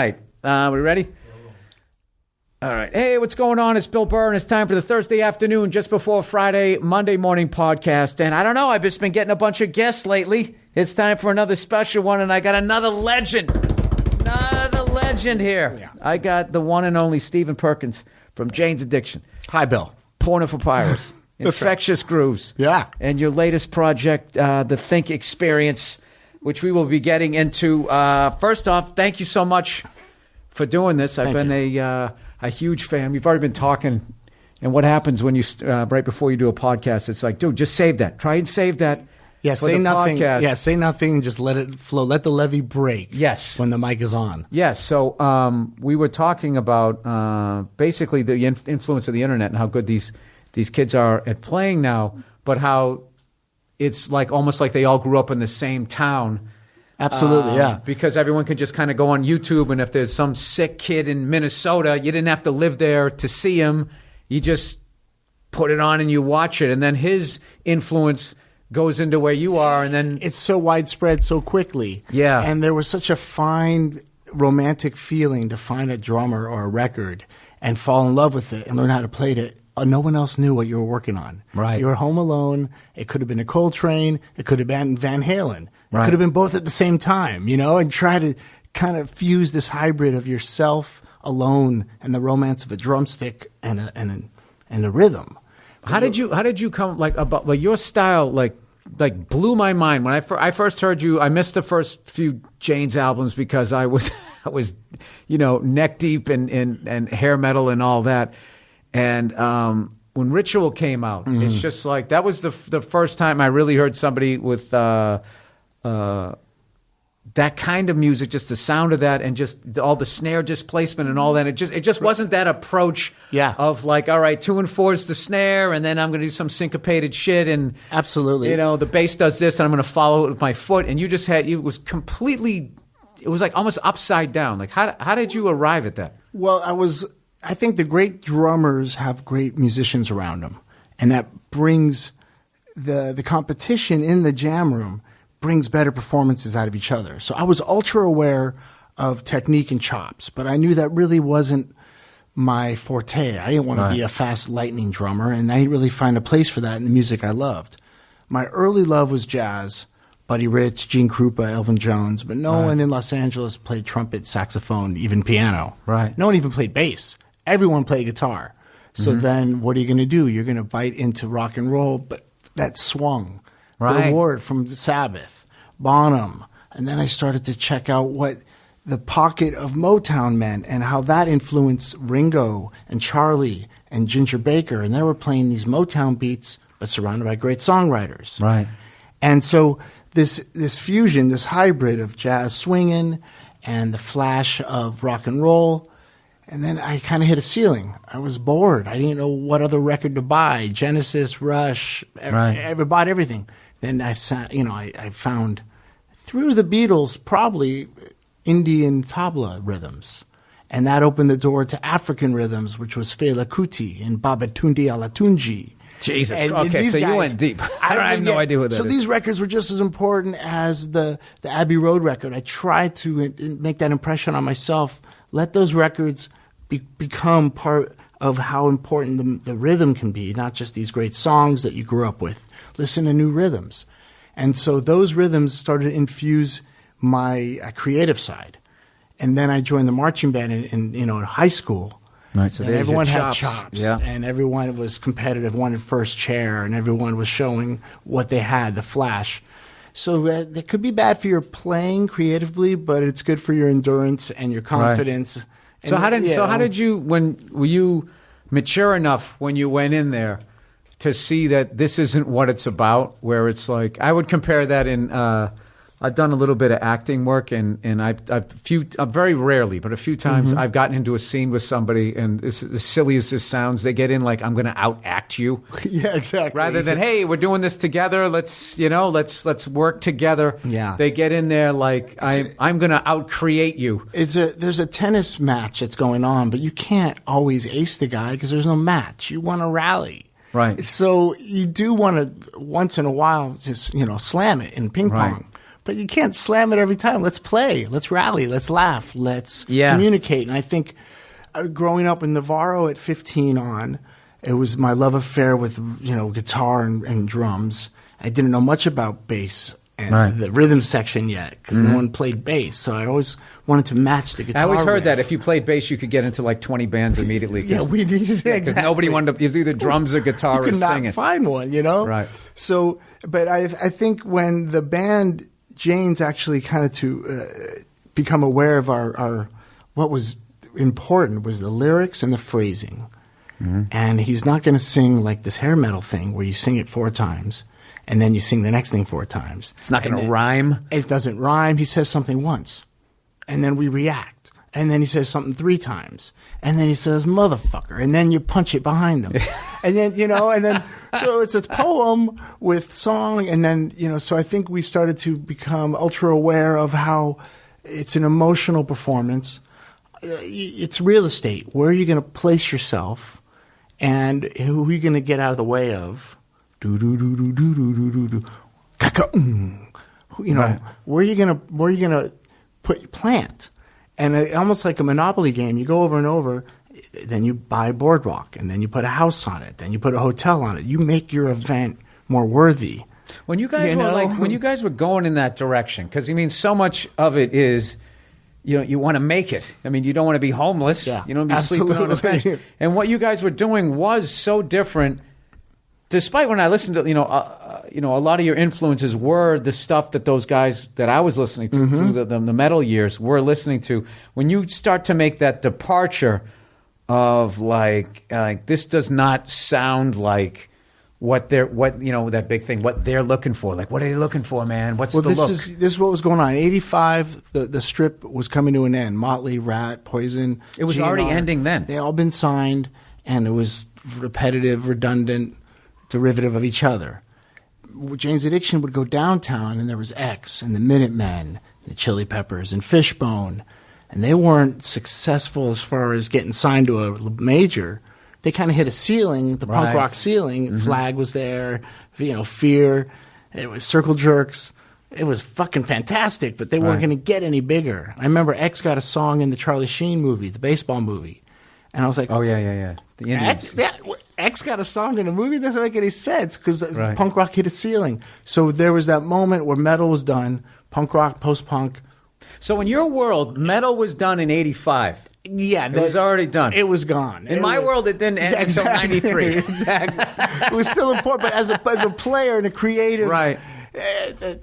All right, we ready? All right. Hey, what's going on? It's Bill Burr, and it's time for the Thursday afternoon, just before Friday, Monday morning podcast. And I don't know, I've just been getting a bunch of guests lately. It's time for another special one, and I got another legend here. Yeah. I got the one and only Steven Perkins from Jane's Addiction. Hi, Bill. Porno for Pirates. Infectious Grooves. Yeah. And your latest project, the Think Experience, which we will be getting into. First off, thank you so much for doing this. I've been a huge fan. We've already been talking. And what happens when you right before you do a podcast? It's like, dude, just save that. Try and save that. Yeah, say nothing. Podcast. Yeah, say nothing. Just let it flow. Let the levee break. Yes, when the mic is on. Yes. So we were talking about basically the influence of the internet and how good these kids are at playing now, but how it's like almost like they all grew up in the same town. Absolutely, yeah. Because everyone can just kind of go on YouTube, and if there's some sick kid in Minnesota, you didn't have to live there to see him. You just put it on and you watch it, and then his influence goes into where you are, and then it's so widespread so quickly. Yeah. And there was such a fine romantic feeling to find a drummer or a record and fall in love with it and learn how to play it. No one else knew what you were working on. Right. You were home alone. It could have been a Coltrane. It could have been Van Halen. It Right. could have been both at the same time, and try to kind of fuse this hybrid of yourself alone and the romance of a drumstick and a rhythm. How did you come about your style like blew my mind when I first heard you. I missed the first few Jane's albums because I was neck deep in hair metal and all that. And when Ritual came out, it's just like that was the first time I really heard somebody with that kind of music, just the sound of that, and just all the snare displacement and all that. It just wasn't that approach of like, all right, 2 and 4 is the snare, and then I'm going to do some syncopated shit, and absolutely, the bass does this, and I'm going to follow it with my foot. And it was like almost upside down. Like how did you arrive at that? Well, I think the great drummers have great musicians around them, and that brings the competition in the jam room brings better performances out of each other. So I was ultra aware of technique and chops, but I knew that really wasn't my forte. I didn't want to be a fast lightning drummer, and I didn't really find a place for that in the music I loved. My early love was jazz, Buddy Rich, Gene Krupa, Elvin Jones, but no one in Los Angeles played trumpet, saxophone, even piano. Right. No one even played bass. Everyone played guitar. So then what are you going to do? You're going to bite into rock and roll, but that swung. Right. Bill Ward from Sabbath, Bonham. And then I started to check out what the pocket of Motown meant and how that influenced Ringo and Charlie and Ginger Baker. And they were playing these Motown beats, but surrounded by great songwriters. Right. And so this fusion, this hybrid of jazz swinging and the flash of rock and roll. And then I kind of hit a ceiling. I was bored. I didn't know what other record to buy. Genesis, Rush, I bought everything. Then I found through the Beatles probably Indian tabla rhythms. And that opened the door to African rhythms, which was Fela Kuti and Babatunde Alatunji. Jesus. Okay, so you went deep. I have no idea what that is. So these records were just as important as the Abbey Road record. I tried to make that impression on myself. Let those records become part of how important the rhythm can be, not just these great songs that you grew up with. Listen to new rhythms. And so those rhythms started to infuse my creative side. And then I joined the marching band in high school. Right, so and everyone had chops. Yeah. And everyone was competitive, wanted first chair, and everyone was showing what they had, the flash. So that could be bad for your playing creatively, but it's good for your endurance and your confidence. Right. And so how did you were you mature enough when you went in there to see that this isn't what it's about? Where it's like I would compare that in I've done a little bit of acting work, and I've very rarely, but a few times I've gotten into a scene with somebody, and as silly as this sounds, they get in like, I'm going to out-act you. Yeah, exactly. Rather than, hey, we're doing this together, let's work together. Yeah. They get in there like, I'm going to out-create you. There's a tennis match that's going on, but you can't always ace the guy because there's no match. You want to rally. Right. So you do want to, once in a while, just, slam it in ping pong. but you can't slam it every time. Let's play. Let's rally. Let's laugh. Let's communicate. And I think growing up in Navarro at 15 on, it was my love affair with, guitar and drums. I didn't know much about bass and the rhythm section yet because no one played bass. So I always wanted to match the guitar. I always heard riff. that if you played bass, you could get into like 20 bands immediately. Yeah, we needed it. Exactly. Nobody wanted to. It was either drums or guitar or singing. You could not find one, Right. So, but I think when the band Jane's actually kind of to become aware of our what was important was the lyrics and the phrasing. And he's not going to sing like this hair metal thing where you sing it 4 times. And then you sing the next thing 4 times. It's not going to rhyme. It doesn't rhyme. He says something once. And then we react. And then he says something 3 times. And then he says, motherfucker. And then you punch it behind him. And then, so it's a poem with song. And then, so I think we started to become ultra aware of how it's an emotional performance. It's real estate. Where are you going to place yourself? And who are you going to get out of the way of? Do do do do do do do do. Where are you gonna plant? And almost like a Monopoly game, you go over and over. Then you buy a boardwalk, and then you put a house on it. Then you put a hotel on it. You make your event more worthy. When you guys when you guys were going in that direction, because so much of it is. You want to make it. You don't want to be homeless. Yeah, you don't want to be sleeping on a bench. And what you guys were doing was so different. Despite when I listened to, a lot of your influences were the stuff that those guys that I was listening to through the metal years were listening to. When you start to make that departure of this does not sound like that big thing, what they're looking for. Like, what are they looking for, man? What's the look? This is what was going on. In 85, the strip was coming to an end. Motley, Rat, Poison. It was already ending then. They all been signed, and it was repetitive, redundant, derivative of each other. Jane's Addiction would go downtown, and there was X and the Minutemen, the Chili Peppers, and Fishbone, and they weren't successful as far as getting signed to a major. They kind of hit a ceiling, the punk rock ceiling. Flag was there, Fear. It was Circle Jerks. It was fucking fantastic, but they weren't going to get any bigger. I remember X got a song in the Charlie Sheen movie, the baseball movie. And I was like, oh, yeah. The Indians. X got a song in a movie? That doesn't make any sense because punk rock hit a ceiling. So there was that moment where metal was done, punk rock, post-punk. So in your world, metal was done in 85. Yeah. It was already done. It was gone. In my world, it didn't end until 93. Exactly. It was still important, but as a player and a creative,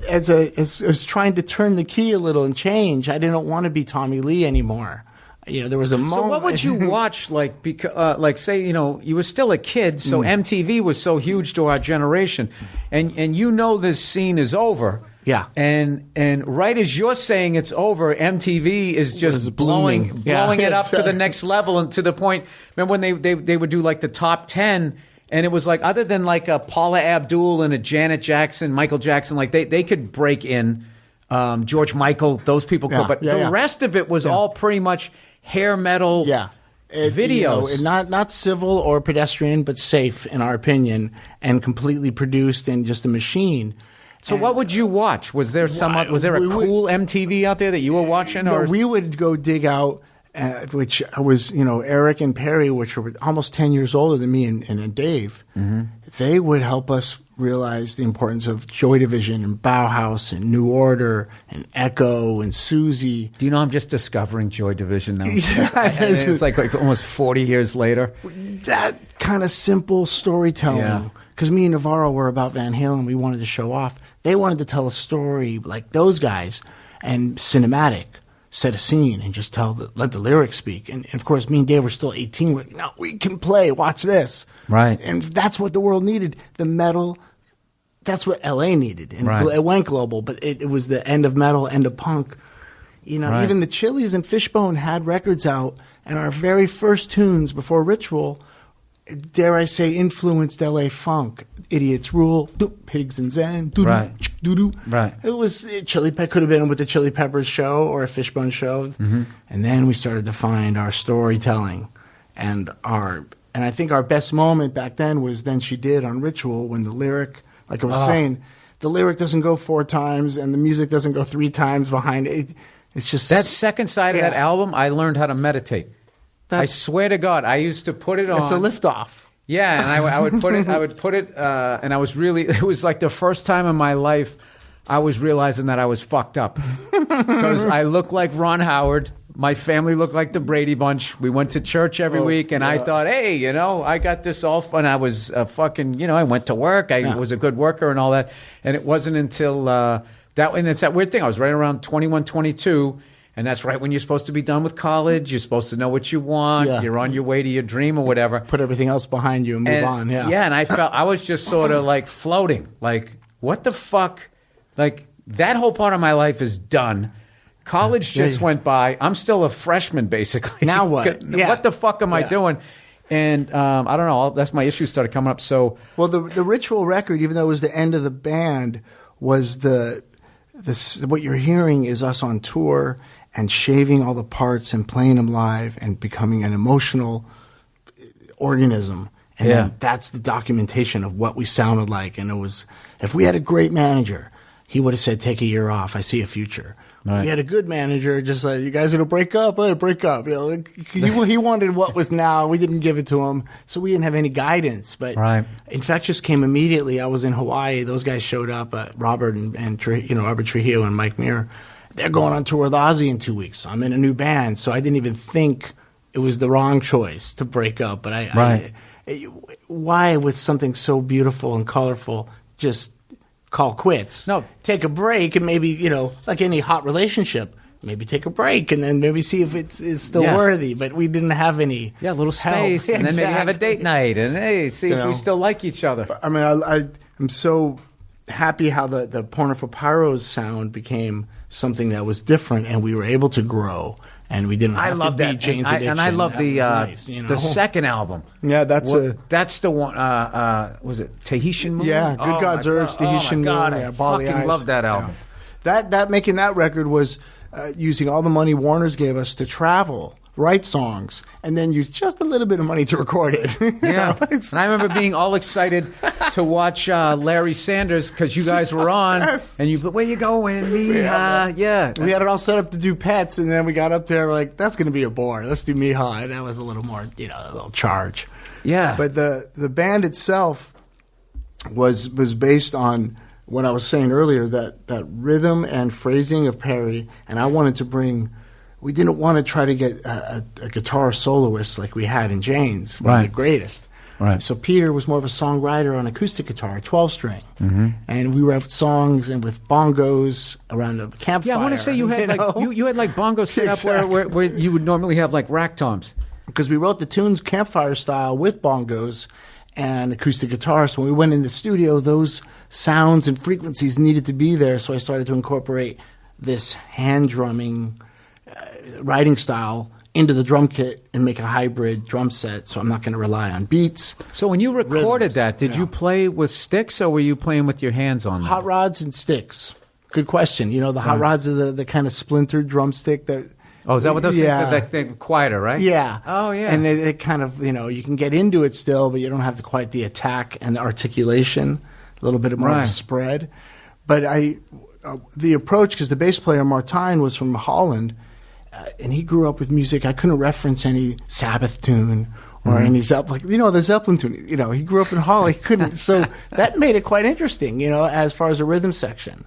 as trying to turn the key a little and change, I didn't want to be Tommy Lee anymore. There was a moment. So what would you watch? Say, you were still a kid, so MTV was so huge to our generation, and this scene is over. Yeah. And right as you're saying it's over, MTV is just blowing it up to the next level and to the point. Remember when they would do like the top 10, and it was like other than like a Paula Abdul and a Janet Jackson, Michael Jackson, like they could break in. George Michael, those people could, but the rest of it was all pretty much hair metal videos. Not civil or pedestrian, but safe in our opinion, and completely produced and just a machine. So what would you watch? Was there a cool MTV out there that you were watching? No, we would go dig out, which was, Eric and Perry, which were almost 10 years older than me and Dave. Mm-hmm. They would help us realize the importance of Joy Division and Bauhaus and New Order and Echo and Susie. Do you know I'm just discovering Joy Division now? It's like almost 40 years later. That kind of simple storytelling. Because me and Navarro were about Van Halen. We wanted to show off. They wanted to tell a story like those guys and cinematic, set a scene and just let the lyrics speak. And of course, me and Dave were still 18. We're like, no, we can play. Watch this. Right. And that's what the world needed. The metal, that's what LA needed. And it went global, but it was the end of metal, end of punk. Even the Chili's and Fishbone had records out, and our very first tunes before Ritual, dare I say, influenced LA funk. Idiots Rule, Pigs and Zen, right. Right. It was Chili Pepper, could have been with the Chili Peppers show or a Fishbone show. Mm-hmm. And then we started to find our storytelling and I think our best moment back then was Then She Did on Ritual when the lyric, like I was saying, the lyric doesn't go 4 times and the music doesn't go 3 times behind it. It's just that second side of that album, I learned how to meditate. I swear to God, I used to put it on. It's a liftoff. Yeah, and I would put it, and I was really, it was like the first time in my life I was realizing that I was fucked up. Because I looked like Ron Howard. My family looked like the Brady Bunch. We went to church every week, and I thought, hey, I got this all fun. I was fucking, I went to work. I was a good worker and all that. And it wasn't until and it's that weird thing. I was right around 21, 22. And that's right when you're supposed to be done with college. You're supposed to know what you want. Yeah. You're on your way to your dream or whatever. Put everything else behind you and move on. Yeah. Yeah, and I was just sort of like floating. Like, what the fuck? Like, that whole part of my life is done. College just went by. I'm still a freshman, basically. Now what? Yeah. What the fuck am I doing? And I don't know. That's my issue started coming up. So, well, the Ritual record, even though it was the end of the band, was what you're hearing is us on tour and shaving all the parts and playing them live and becoming an emotional organism. And then that's the documentation of what we sounded like. And it was, if we had a great manager, he would have said, take a year off. I see a future. Right. We had a good manager, just like, you guys are going to break up? Break up. He wanted what was now. We didn't give it to him. So we didn't have any guidance. But Infectious came immediately. I was in Hawaii. Those guys showed up, Robert and Robert Trujillo and Mike Muir. They're going on tour with Ozzy in 2 weeks. I'm in a new band. So I didn't even think it was the wrong choice to break up. But why, with something so beautiful and colorful, just call quits? No, take a break and maybe, like any hot relationship, maybe take a break and then maybe see if it's still worthy. But we didn't have any a little space, and then maybe have a date night and see if we still like each other. I mean, I'm so happy how the Porno for Pyros sound became something that was different, and we were able to grow. And we didn't have to be Jane's Addiction. And I love the second album. Yeah, that's the one. Was it Tahitian Moon? Yeah, Good God's Urge, Tahitian Moon. God, I fucking love that album. Yeah. That making that record was using all the money Warner's gave us to travel, write songs, and then use just a little bit of money to record it. Yeah, and I remember being all excited to watch Larry Sanders because you guys were on, and where you going, Miha? Yeah. We had it all set up to do Pets, and then we got up there like, that's going to be a bore. Let's do Miha, and that was a little more, a little charge. Yeah. But the band itself was based on what I was saying earlier, that rhythm and phrasing of Perry, and I wanted to bring. We didn't want to try to get a guitar soloist like we had in Jane's, one of the greatest. Right. So Peter was more of a songwriter on acoustic guitar, 12-string. Mm-hmm. And we wrote songs and with bongos around a campfire. Yeah, I want to say you had bongos set up where you would normally have like rack toms. Because we wrote the tunes campfire style with bongos and acoustic guitar. So when we went in the studio, those sounds and frequencies needed to be there. So I started to incorporate this hand drumming writing style into the drum kit and make a hybrid drum set, so I'm not going to rely on beats. So when you recorded that, did you play with sticks or were you playing with your hands on them? Hot rods and sticks. Good question. The hot rods are the kind of splintered drumstick that... Oh, is that what those things? They're quieter, right? Yeah. Oh, yeah. And it kind of, you can get into it still, but you don't have quite the attack and the articulation, a little bit more of a spread. But the approach, because the bass player, Martijn, was from Holland, and he grew up with music. I couldn't reference any Sabbath tune or any Zeppelin, the Zeppelin tune. He grew up in Holland. He couldn't. So that made it quite interesting, as far as a rhythm section.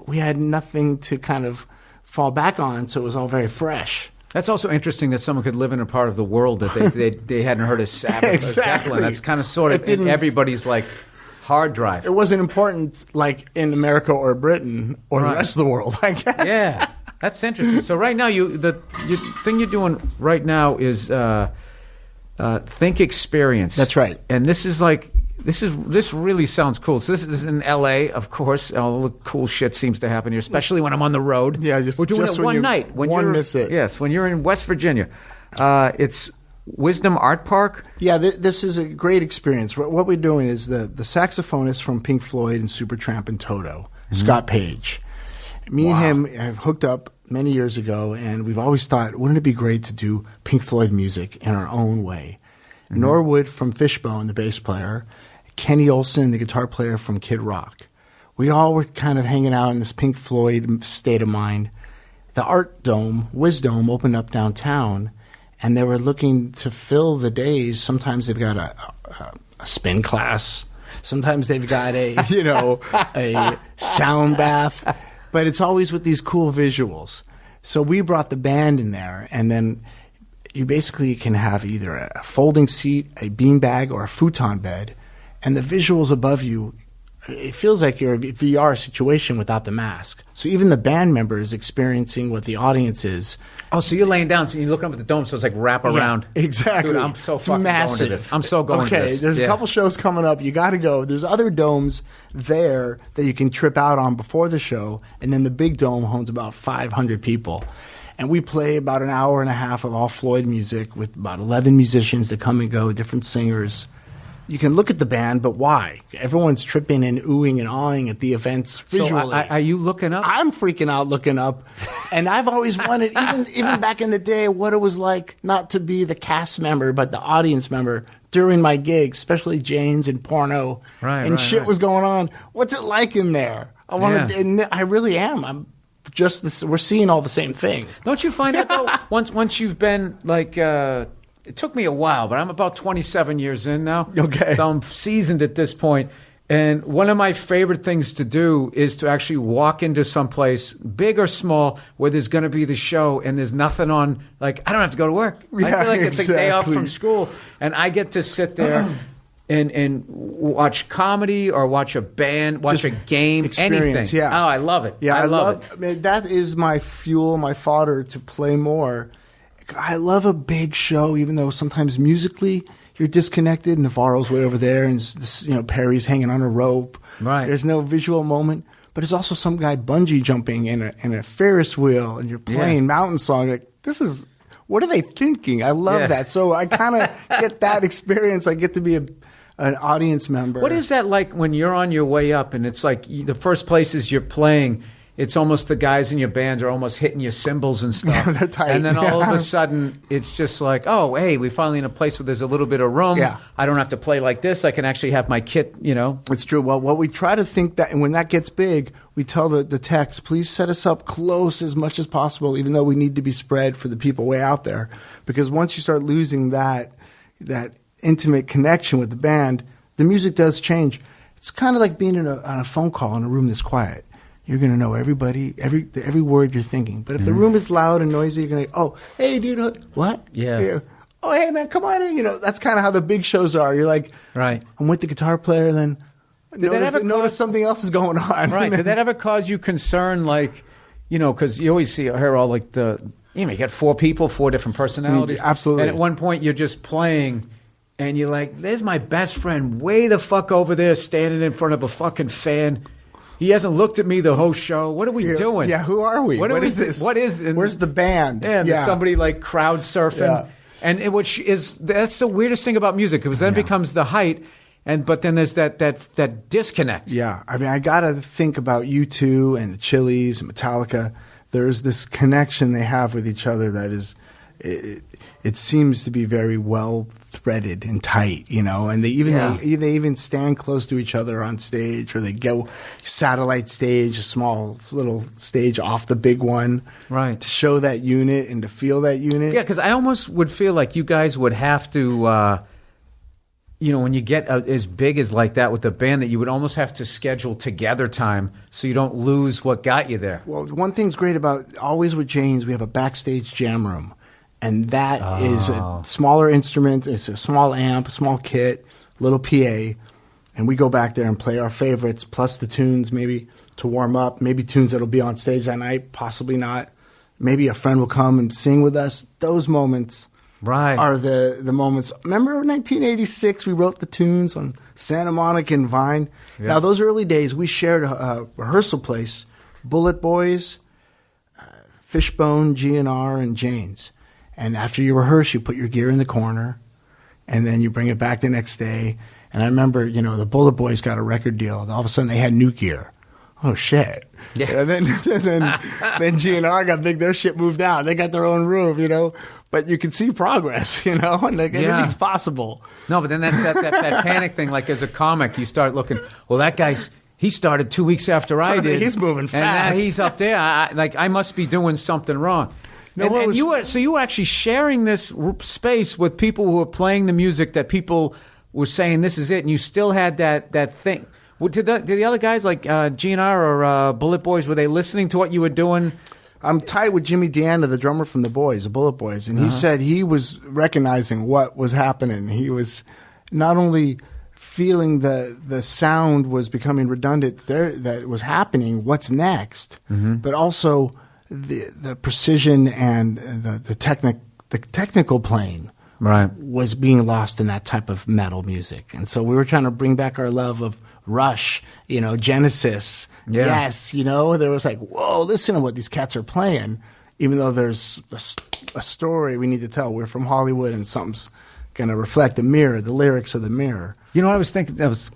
We had nothing to kind of fall back on, so it was all very fresh. That's also interesting that someone could live in a part of the world that they hadn't heard of Sabbath or Zeppelin. That's kind of sort of in everybody's like hard drive. It wasn't important like in America or Britain or the rest of the world, I guess. Yeah. That's interesting. So right now, the thing you're doing right now is Think Experience. That's right. And this really sounds cool. So this is in L.A., of course. All the cool shit seems to happen here, especially when I'm on the road. Yeah, we're doing it one night. Miss it. Yes, when you're in West Virginia. It's Wisdom Art Park. Yeah, this is a great experience. What we're doing is the saxophonist from Pink Floyd and Supertramp and Toto, Scott Page. Me and him have hooked up many years ago, and we've always thought, wouldn't it be great to do Pink Floyd music in our own way? Mm-hmm. Norwood from Fishbone, the bass player, Kenny Olsen, the guitar player from Kid Rock. we all were kind of hanging out in this Pink Floyd state of mind. The Art Dome, Wisdome, opened up downtown, and they were looking to fill the days. Sometimes they've got a spin class. Sometimes they've got a sound bath. But it's always with these cool visuals. So we brought the band in there, and then you basically can have either a folding seat, a beanbag, or a futon bed. And the visuals above you, it feels like you're in a VR situation without the mask. So even the band member is experiencing what the audience is. Oh, so you're laying down, so you're looking up at the dome, so it's like wrap around. Yeah, exactly. Dude, I'm so it's fucking massive. going to this. I'm so going to this. Okay, there's a couple shows coming up. You got to go. There's other domes there that you can trip out on before the show, and then the big dome holds about 500 people. And we play about an hour and a half of all Floyd music with about 11 musicians that come and go, different singers. You can look at the band, but why? Everyone's tripping and oohing and awing at the events visually. So are you looking up? I'm freaking out looking up. And I've always wanted, even back in the day, what it was like not to be the cast member, but the audience member during my gigs, especially Jane's and Porno. Shit was going on. What's it like in there? I really am. I'm just this, we're seeing all the same thing. Don't you find out, though, once you've been like... it took me a while, but I'm about 27 years in now. Okay. So I'm seasoned at this point. And one of my favorite things to do is to actually walk into some place, big or small, where there's going to be the show and there's nothing on. Like, I don't have to go to work. Yeah, I feel like it's a day off exactly. from school. And I get to sit there and watch comedy or watch a band, watch a game, experience, anything. Yeah. Oh, I love it. Yeah, I love it. I mean, that is my fuel, my fodder to play more. I love a big show, even though sometimes musically you're disconnected. Navarro's way over there, and Perry's hanging on a rope. Right. There's no visual moment, but there's also some guy bungee jumping in a Ferris wheel, and you're playing mountain song. Like, this is, what are they thinking? I love that. So I kind of get that experience. I get to be an audience member. What is that like when you're on your way up, and it's like the first places you're playing? It's almost the guys in your band are almost hitting your cymbals and stuff. They're tight. And then all of a sudden, it's just like, oh, hey, we're finally in a place where there's a little bit of room. Yeah. I don't have to play like this. I can actually have my kit, It's true. Well, what we try to think that, and when that gets big, we tell the techs, please set us up close as much as possible, even though we need to be spread for the people way out there. Because once you start losing that intimate connection with the band, the music does change. It's kind of like being on a phone call in a room that's quiet. You're going to know everybody, every word you're thinking. But if the room is loud and noisy, you're going to oh, hey, dude, what? Yeah. Oh, hey, man, come on in. That's kind of how the big shows are. You're like, right. I'm with the guitar player, then notice something else is going on. Right. Did that ever cause you concern, like, because you always hear all like you got 4 people, 4 different personalities. Absolutely. And at one point, you're just playing, and you're like, there's my best friend way the fuck over there standing in front of a fucking fan. He hasn't looked at me the whole show. What are we doing? Yeah, who are we? What is this? What is? Where's the band? Yeah, there's somebody like crowd surfing, and that's the weirdest thing about music, because then it becomes the height, but then there's that disconnect. Yeah, I mean, I gotta think about U2 and the Chili's and Metallica. There's this connection they have with each other that is, it seems to be very well threaded and tight, and they even stand close to each other on stage, or they go satellite stage, a small little stage off the big one, right, to show that unit and to feel that unit. Yeah, because I almost would feel like you guys would have to, when you get as big as like that with the band, that you would almost have to schedule together time so you don't lose what got you there. Well, one thing's great about always with Jane's, we have a backstage jam room. And that is a smaller instrument. It's a small amp, a small kit, little PA. And we go back there and play our favorites, plus the tunes maybe to warm up. Maybe tunes that'll be on stage that night, possibly not. Maybe a friend will come and sing with us. Those moments are the moments. Remember 1986, we wrote the tunes on Santa Monica and Vine? Yeah. Now, those early days, we shared a rehearsal place, Bullet Boys, Fishbone, GNR, and Jane's. And after you rehearse, you put your gear in the corner, and then you bring it back the next day. And I remember, the Bullet Boys got a record deal. All of a sudden, they had new gear. Oh, shit. Yeah. And then GNR got big. Their shit moved out. They got their own room, But you can see progress, and anything's possible. No, but then that's that panic thing. Like, as a comic, you start looking, well, that guy's he started 2 weeks after I did. He's moving fast. And now he's up there. I must be doing something wrong. No, and you were actually sharing this space with people who were playing the music that people were saying this is it, and you still had that thing. Did the other guys like GNR or Bullet Boys, were they listening to what you were doing? I'm tight with Jimmy Deanna, the drummer from the Boys, the Bullet Boys, and he said he was recognizing what was happening. He was not only feeling the sound was becoming redundant there, that it was happening, what's next, but also the precision and the technical playing was being lost in that type of metal music. And so we were trying to bring back our love of Rush, Genesis. Yeah. Yes, there was like, whoa, listen to what these cats are playing, even though there's a story we need to tell. We're from Hollywood and something's going to reflect the mirror, the lyrics of the mirror. You know what I was thinking? I was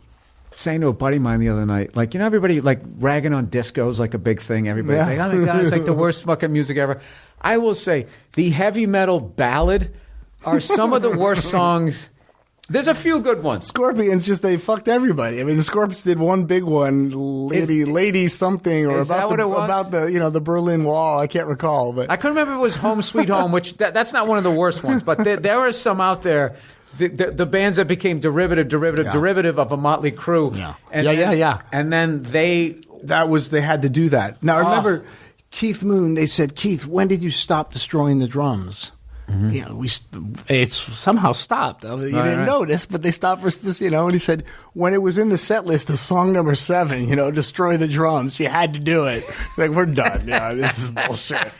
saying to a buddy of mine the other night, like, everybody like ragging on disco is like a big thing. Everybody's like, oh my God, it's like the worst fucking music ever. I will say the heavy metal ballad are some of the worst songs. There's a few good ones. Scorpions, they fucked everybody. I mean, the Scorpions did one big one, Lady something, or about the Berlin Wall. I can't recall, but I couldn't remember if it was Home Sweet Home, which that's not one of the worst ones, but there are some out there. The bands that became derivative of a Motley Crue. Yeah. And then they had to do that. Now, remember, Keith Moon, they said, Keith, when did you stop destroying the drums? It's somehow stopped. You didn't notice, but they stopped for this, and he said, when it was in the set list, the song number 7, destroy the drums, you had to do it. Like, we're done. This is bullshit.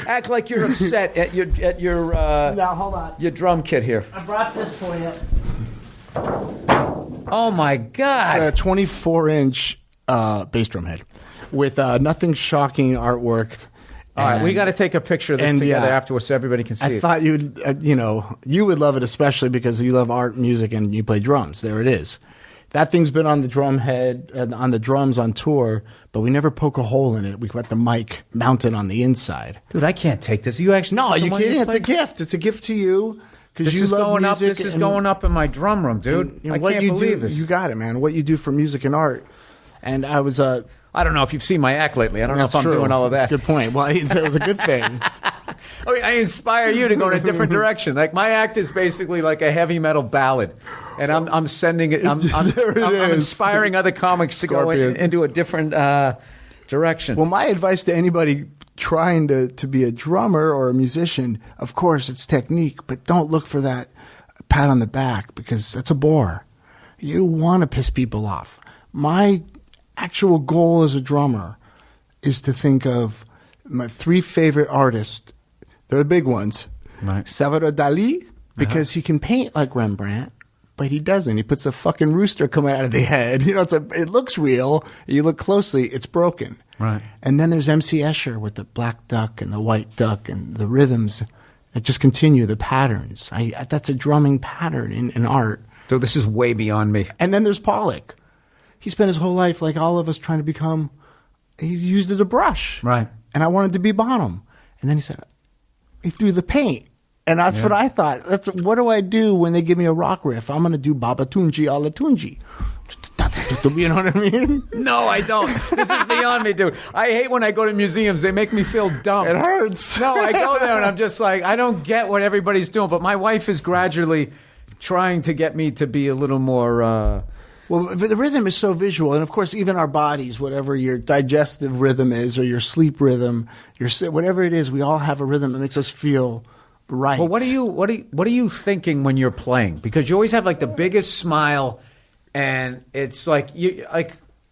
Act like you're upset at your now, hold on. Your drum kit here. I brought this for you. Oh my God. It's a 24-inch bass drum head with nothing shocking artwork. All right, we got to take a picture of this together afterwards so everybody can see it. I thought you'd, you would love it, especially because you love art, music, and you play drums. There it is. That thing's been on the drum head, on the drums on tour, but we never poke a hole in it. We got the mic mounted on the inside. Dude, I can't take this. You actually? No, you kidding? It's a gift. It's a gift to you because you love music. This is going up in my drum room, dude. I can't believe this. You got it, man. What you do for music and art. And I was I don't know if you've seen my act lately. I don't know if I'm doing all of that. That's a good point. Well, it was a good thing. I inspire you to go in a different direction. Like, my act is basically like a heavy metal ballad, and I'm sending it. I'm inspiring other comics to go into a different direction. Well, my advice to anybody trying to be a drummer or a musician, of course, it's technique, but don't look for that pat on the back because that's a bore. You want to piss people off. My actual goal as a drummer is to think of my 3 favorite artists. They're the big ones. Right. Salvador Dali, because he can paint like Rembrandt, but he doesn't. He puts a fucking rooster coming out of the head. It looks real. You look closely, it's broken. Right. And then there's MC Escher with the black duck and the white duck and the rhythms that just continue, the patterns. That's a drumming pattern in art. So this is way beyond me. And then there's Pollock. He spent his whole life, like all of us, trying to become. He used it as a brush, right? And I wanted to be Bonham. And then he threw the paint, and that's what I thought. What do I do when they give me a rock riff? I'm going to do Babatunji ala Tunji. You know what I mean? No, I don't. This is beyond me, dude. I hate when I go to museums. They make me feel dumb. It hurts. No, I go there and I'm just like, I don't get what everybody's doing. But my wife is gradually trying to get me to be a little more. Well, the rhythm is so visual, and of course, even our bodies, whatever your digestive rhythm is, or your sleep rhythm, whatever it is, we all have a rhythm that makes us feel right. Well, what are you thinking when you're playing? Because you always have like the biggest smile, and it's like even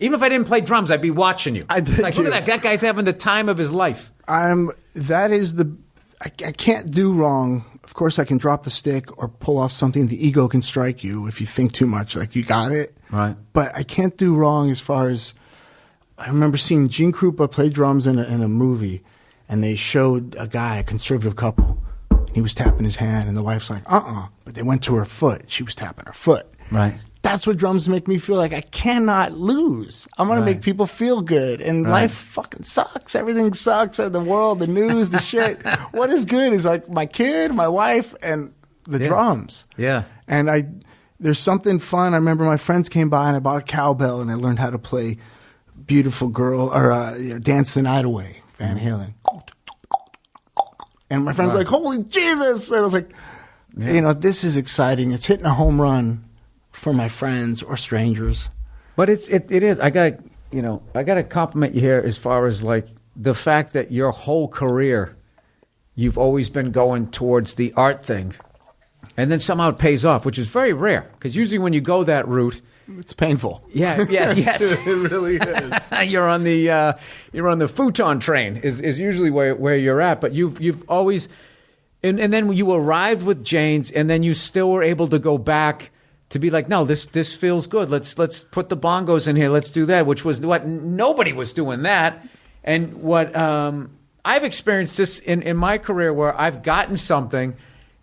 if I didn't play drums, I'd be watching you. Look at that! That guy's having the time of his life. I can't do wrong. Of course, I can drop the stick or pull off something. The ego can strike you if you think too much. Like, you got it. Right. But I can't do wrong as far as... I remember seeing Gene Krupa play drums in a movie, and they showed a conservative couple. He was tapping his hand, and the wife's like, But they went to her foot. She was tapping her foot. Right. That's what drums make me feel like. I cannot lose. I'm going to make people feel good. And life fucking sucks. Everything sucks. The world, the news, the shit. What is good is like my kid, my wife, and the drums. Yeah. And there's something fun. I remember my friends came by and I bought a cowbell and I learned how to play Beautiful Girl or Dance the Night Away, Van Halen. And my friends were like, holy Jesus. And I was like, this is exciting. It's hitting a home run for my friends or strangers. But it is. I got to compliment you here as far as like the fact that your whole career, you've always been going towards the art thing. And then somehow it pays off, which is very rare. Because usually when you go that route, it's painful. Yeah, yes. It really is. You're on the futon train is usually where you're at. But you've always, and then you arrived with Jane's, and then you still were able to go back to be like, no, this feels good. Let's put the bongos in here. Let's do that. Which was what nobody was doing that. And what I've experienced this in my career where I've gotten something,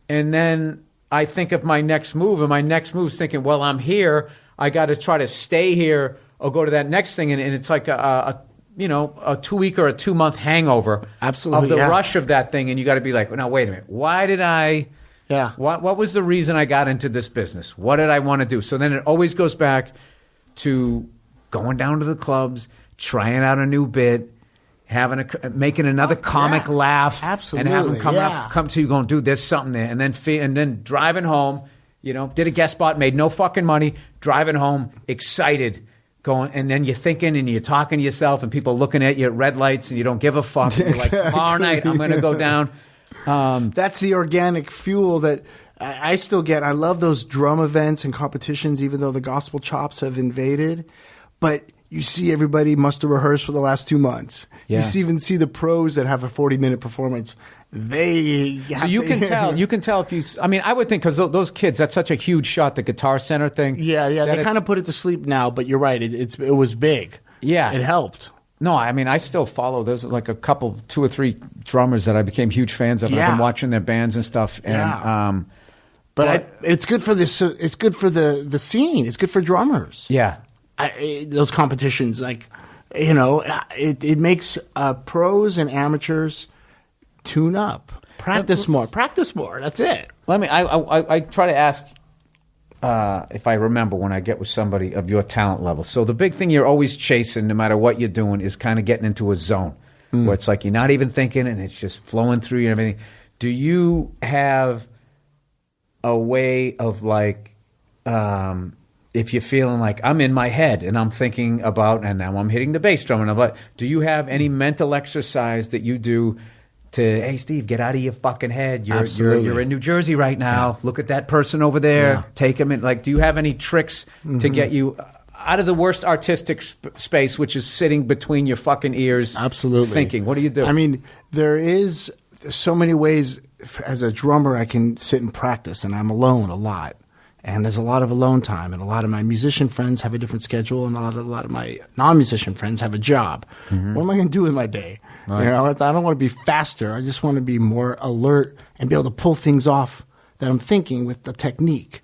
and then I think of my next move, and my next move's thinking, well, I'm here. I got to try to stay here or go to that next thing, and it's like a 2-week or a 2-month hangover. Absolutely, of the rush of that thing, and you got to be like, now wait a minute, why did I? Yeah. What was the reason I got into this business? What did I want to do? So then it always goes back to going down to the clubs, trying out a new bit, making another comic laugh, absolutely, and have them come to you going, dude, there's something there, and then driving home. Did a guest spot, made no fucking money, driving home, excited, going, and then you're thinking and you're talking to yourself and people looking at you at red lights and you don't give a fuck. You're like, tomorrow night I'm going to go down. That's the organic fuel that I still get. I love those drum events and competitions, even though the gospel chops have invaded. But you see everybody must have rehearsed for the last 2 months. Yeah. Even see the pros that have a 40-minute performance. So you can tell. You can tell if you. I mean, I would think because those kids, that's such a huge shot. The Guitar Center thing. Yeah. They kind of put it to sleep now, but you're right. It was big. Yeah, it helped. No, I mean, I still follow. There's like a couple, 2 or 3 drummers that I became huge fans of. Yeah. I've been watching their bands and stuff. And it's good for this. It's good for the scene. It's good for drummers. Yeah, those competitions, it makes pros and amateurs tune up, practice more. That's it. I try to ask if I remember when I get with somebody of your talent level. So the big thing you're always chasing, no matter what you're doing, is kind of getting into a zone where it's like you're not even thinking and it's just flowing through you and everything. Do you have a way of like, if you're feeling like I'm in my head and I'm thinking about, and now I'm hitting the bass drum, and I'm like, do you have any mental exercise that you do to, hey, Steve, get out of your fucking head. You're in New Jersey right now. Yeah. Look at that person over there. Yeah. Take him in. Like, do you have any tricks to get you out of the worst artistic space, which is sitting between your fucking ears? Absolutely. Thinking, what do you do? I mean, there's so many ways as a drummer I can sit and practice, and I'm alone a lot. And there's a lot of alone time, and a lot of my musician friends have a different schedule, and a lot of my non-musician friends have a job. Mm-hmm. What am I going to do with my day? Right. I don't want to be faster. I just want to be more alert and be able to pull things off that I'm thinking with the technique.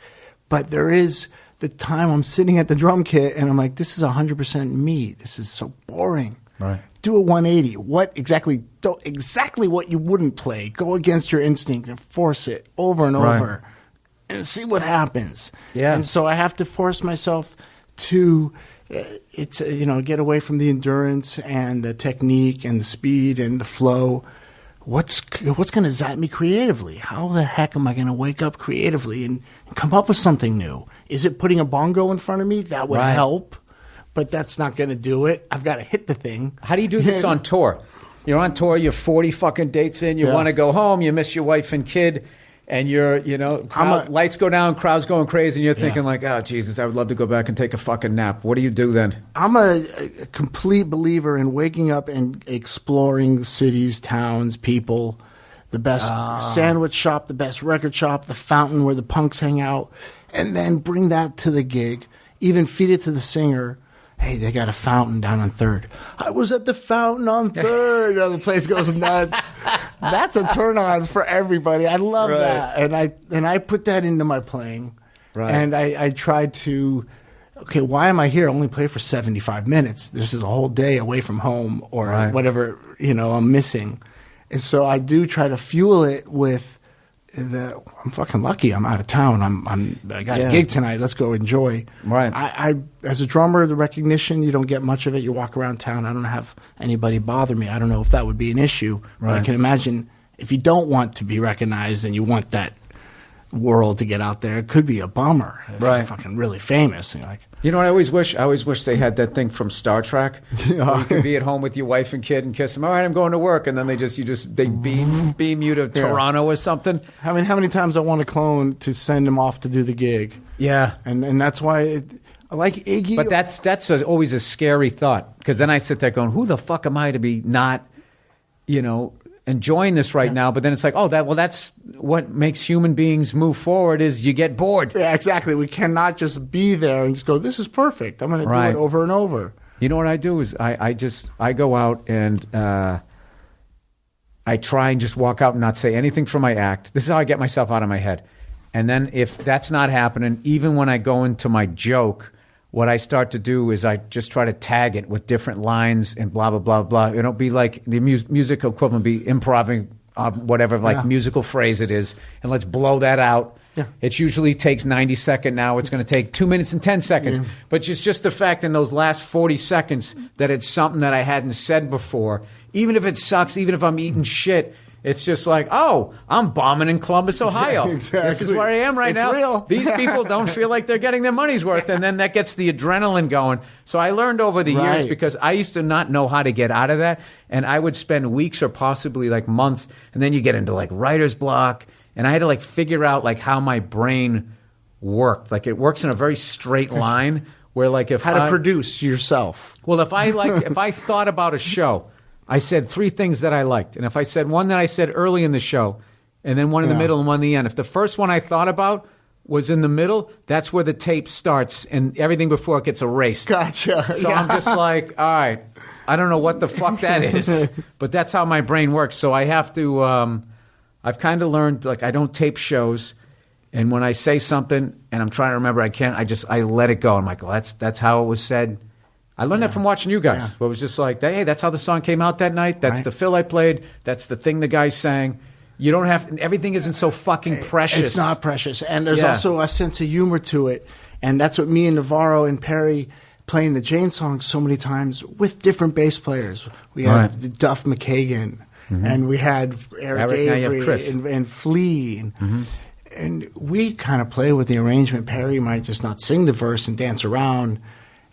But there is the time I'm sitting at the drum kit, and I'm like, this is 100% me. This is so boring. Right. Do a 180. Exactly what you wouldn't play. Go against your instinct and force it over and over. And see what happens. Yeah. And so I have to force myself to, get away from the endurance and the technique and the speed and the flow. What's going to zap me creatively? How the heck am I going to wake up creatively and come up with something new? Is it putting a bongo in front of me? That would help, but that's not going to do it. I've got to hit the thing. How do you do this on tour? You're on tour. You're 40 fucking dates in. You want to go home. You miss your wife and kid. And you're, lights go down, crowd's going crazy, and you're thinking like, oh, Jesus, I would love to go back and take a fucking nap. What do you do then? I'm a complete believer in waking up and exploring cities, towns, people, the best sandwich shop, the best record shop, the fountain where the punks hang out, and then bring that to the gig, even feed it to the singer. Hey, they got a fountain down on 3rd. I was at the fountain on 3rd. And the place goes nuts. That's a turn on for everybody. I love that. And I put that into my playing. Right. And I tried to, okay, why am I here? I only play for 75 minutes. This is a whole day away from home or whatever, I'm missing. And so I do try to fuel it with I'm fucking lucky. I'm out of town. I got a gig tonight. Let's go enjoy. Right. I as a drummer, the recognition, you don't get much of it. You walk around town. I don't have anybody bother me. I don't know if that would be an issue. But I can imagine if you don't want to be recognized and you want that world to get out there, it could be a bummer. If you're fucking really famous. And you're like, you know what I always wish? I always wish they had that thing from Star Trek. Where you could be at home with your wife and kid and kiss them. All right, I'm going to work, and then they beam you to Toronto or something. I mean, how many times I want a clone to send him off to do the gig? Yeah, and that's why I like Iggy. But that's always a scary thought, because then I sit there going, who the fuck am I to be not, enjoying this right now? But then it's like, that's what makes human beings move forward, is you get bored. Yeah, exactly. We cannot just be there and just go, this is perfect, I'm going to do it over and over. You know what I do is I go out and I try and just walk out and not say anything for my act. This is how I get myself out of my head. And then if that's not happening, even when I go into my joke, what I start to do is I just try to tag it with different lines and blah, blah, blah, blah. It'll be like the music equivalent be improving whatever musical phrase it is, and let's blow that out. Yeah. It usually takes 90 seconds now. It's going to take 2 minutes and 10 seconds. Yeah. But it's just the fact in those last 40 seconds that it's something that I hadn't said before. Even if it sucks, even if I'm eating shit, it's just like, I'm bombing in Columbus, Ohio. Yeah, exactly. This is where I am right now. Real. These people don't feel like they're getting their money's worth. And then that gets the adrenaline going. So I learned over the years, because I used to not know how to get out of that. And I would spend weeks or possibly like months. And then you get into like writer's block. And I had to like figure out like how my brain worked. Like it works in a very straight line where like if how to produce yourself. Well, if I thought about a show, I said 3 things that I liked. And if I said one that I said early in the show, and then one in the middle and one in the end, if the first one I thought about was in the middle, that's where the tape starts and everything before it gets erased. Gotcha. So I'm just like, all right, I don't know what the fuck that is, but that's how my brain works. So I have to, I've kind of learned, like, I don't tape shows. And when I say something and I'm trying to remember, I let it go. I'm like, well, that's how it was said. I learned that from watching you guys. It was just like, hey, that's how the song came out that night. That's the fill I played. That's the thing the guy sang. You don't have, everything isn't so fucking precious. It's not precious. And there's also a sense of humor to it. And that's what me and Navarro and Perry playing the Jane song so many times with different bass players. We had Duff McKagan, and we had Eric Avery and Flea. And we kind of play with the arrangement. Perry might just not sing the verse and dance around.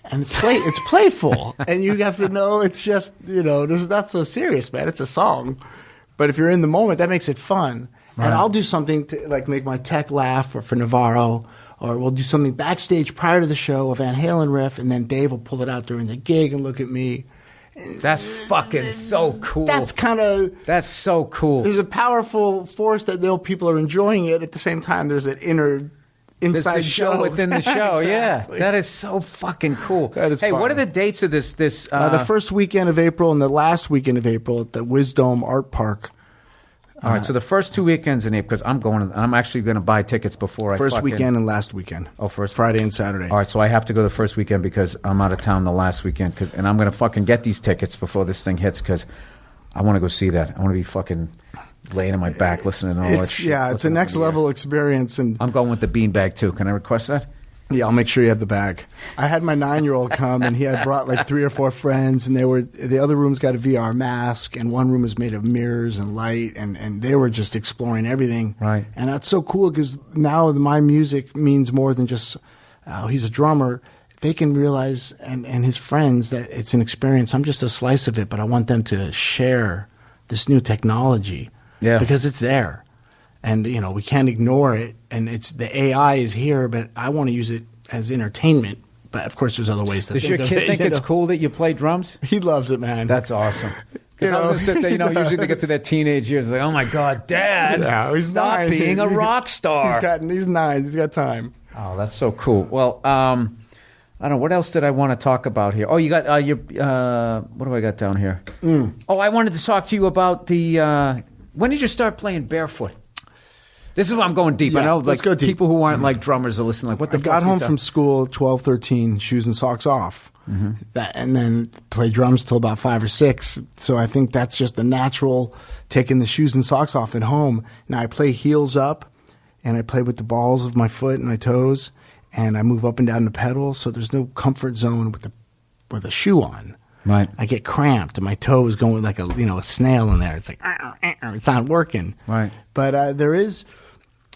And it's playful. And you have to know it's just, it's not so serious, man. It's a song. But if you're in the moment, that makes it fun. Right. And I'll do something to like make my tech laugh, or for Navarro, or we'll do something backstage prior to the show, a Van Halen riff, and then Dave will pull it out during the gig and look at me. That's fucking so cool. That's so cool. There's a powerful force that people are enjoying it. At the same time, there's an inside show within the show. Exactly. Yeah, that is so fucking cool. That is fun. What are the dates of this? The first weekend of April and the last weekend of April at the Wisdom Art Park. All right, so the first 2 weekends in April, because I'm actually going to buy tickets before first weekend and last weekend. Friday and Saturday. All right, so I have to go the first weekend because I'm out of town the last weekend, and I'm going to fucking get these tickets before this thing hits, because I want to go see that. I want to be fucking laying on my back listening to all that shit. Yeah, it's a next level experience. And I'm going with the beanbag too. Can I request that? Yeah, I'll make sure you have the bag. I had my 9-year-old come, and he had brought like 3 or 4 friends, and the other room's got a VR mask, and one room is made of mirrors and light, and they were just exploring everything. Right. And that's so cool, because now my music means more than just he's a drummer. They can realize, and his friends, that it's an experience. I'm just a slice of it, but I want them to share this new technology. Yeah. Because it's there. And, we can't ignore it. And the AI is here, but I want to use it as entertainment. But, of course, there's other ways to Does your kid think it's cool that you play drums? He loves it, man. That's awesome. Because I was going to sit there, usually they get to their teenage years, like, oh, my God, Dad, he's stop 9. being a rock star. He's 9. He's got time. Oh, that's so cool. Well, I don't know. What else did I want to talk about here? Oh, you got what do I got down here? Oh, I wanted to talk to you about when did you start playing barefoot? This is why I'm going deep. Yeah, I know, let's like, go deep. people who aren't like drummers are listening. Like, what the I fuck? got home from school at 12, 13, shoes and socks off. And then played drums till about 5 or 6. So I think that's just the natural taking the shoes and socks off at home. Now I play heels up, and I play with the balls of my foot and my toes, and I move up and down the pedal. So there's no comfort zone with a shoe on. Right. I get cramped, and my toe is going like a snail in there. It's like it's not working. Right. But there is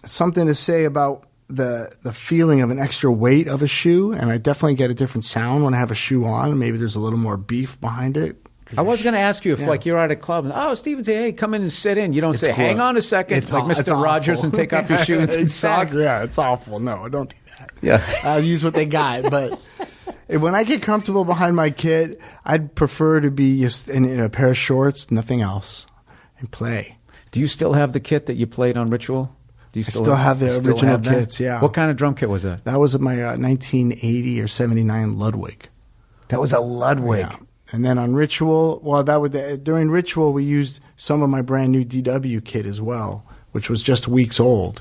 something to say about the feeling of an extra weight of a shoe, and I definitely get a different sound when I have a shoe on. Maybe there's a little more beef behind it. I was going to ask you if, Yeah. like, you're at a club and, Steven say, hey, come in and sit in. You don't say, cool. hang on a second, It's like aw- it's Mr. Rogers, awful. and take off your shoes and socks. Yeah, it's awful. No, I don't do that. Yeah. I'll use what they got. But when I get comfortable behind my kit, I'd prefer to be just in a pair of shorts, nothing else, and play. Do you still have the kit that you played on Ritual? Do you still have the you still original have that? kits, yeah. What kind of drum kit was that? That was my 1980 or 79 Ludwig. That was a Ludwig. Yeah. And then on Ritual, during Ritual, we used some of my brand new DW kit as well, which was just weeks old.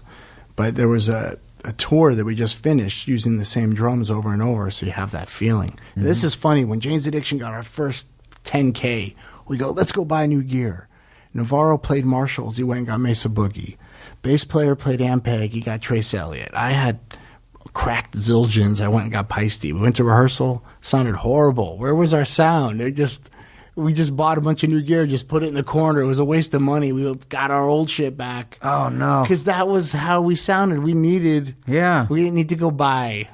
But there was a tour that we just finished using the same drums over and over, so you have that feeling. Mm-hmm. This is funny. When Jane's Addiction got our first 10K, we go, let's go buy new gear. Navarro played Marshalls. He went and got Mesa Boogie. Bass player played Ampeg. He got Trace Elliott. I had cracked Zildjians. I went and got Peisty. We went to rehearsal. Sounded horrible. Where was our sound? We just bought a bunch of new gear, just put it in the corner. It was a waste of money. We got our old shit back. Oh, no. Because that was how we sounded. We didn't need to go buy,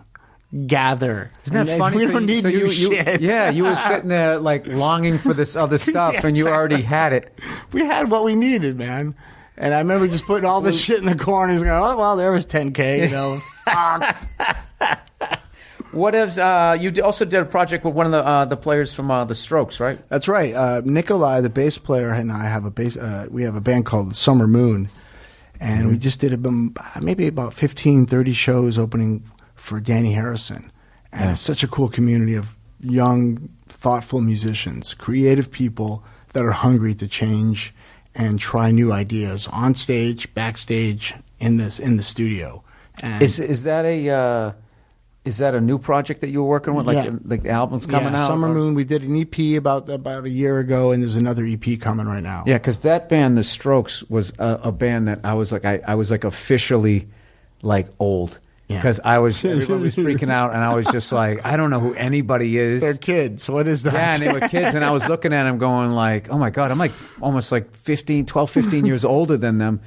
gather. Isn't that funny? We don't need new shit. Yeah, you were sitting there, like, longing for this other stuff, Yeah, and you exactly. already had it. We had what we needed, man. And I remember just putting all this shit in the corner and going, oh, well, there was 10K, you know. What if you also did a project with one of the players from the Strokes, right? That's right. Nikolai, the bass player, and I have we have a band called Summer Moon. And we just did maybe about 15, 30 shows opening for Danny Harrison. And it's such a cool community of young, thoughtful musicians, creative people that are hungry to change and try new ideas on stage, backstage, in the studio. And Is that a new project that you were working with? Like, Yeah. like the album's coming out? Summer or- Moon. We did an EP about a year ago, and there's another EP coming right now. Yeah, because that band, the Strokes, was a band that I was like officially like old. Yeah. Because everybody was freaking out, and I was just like, I don't know who anybody is. They're kids. What is that? Yeah, and they were kids, and I was looking at them going like, oh my God, I'm like almost like 12, 15 years older than them.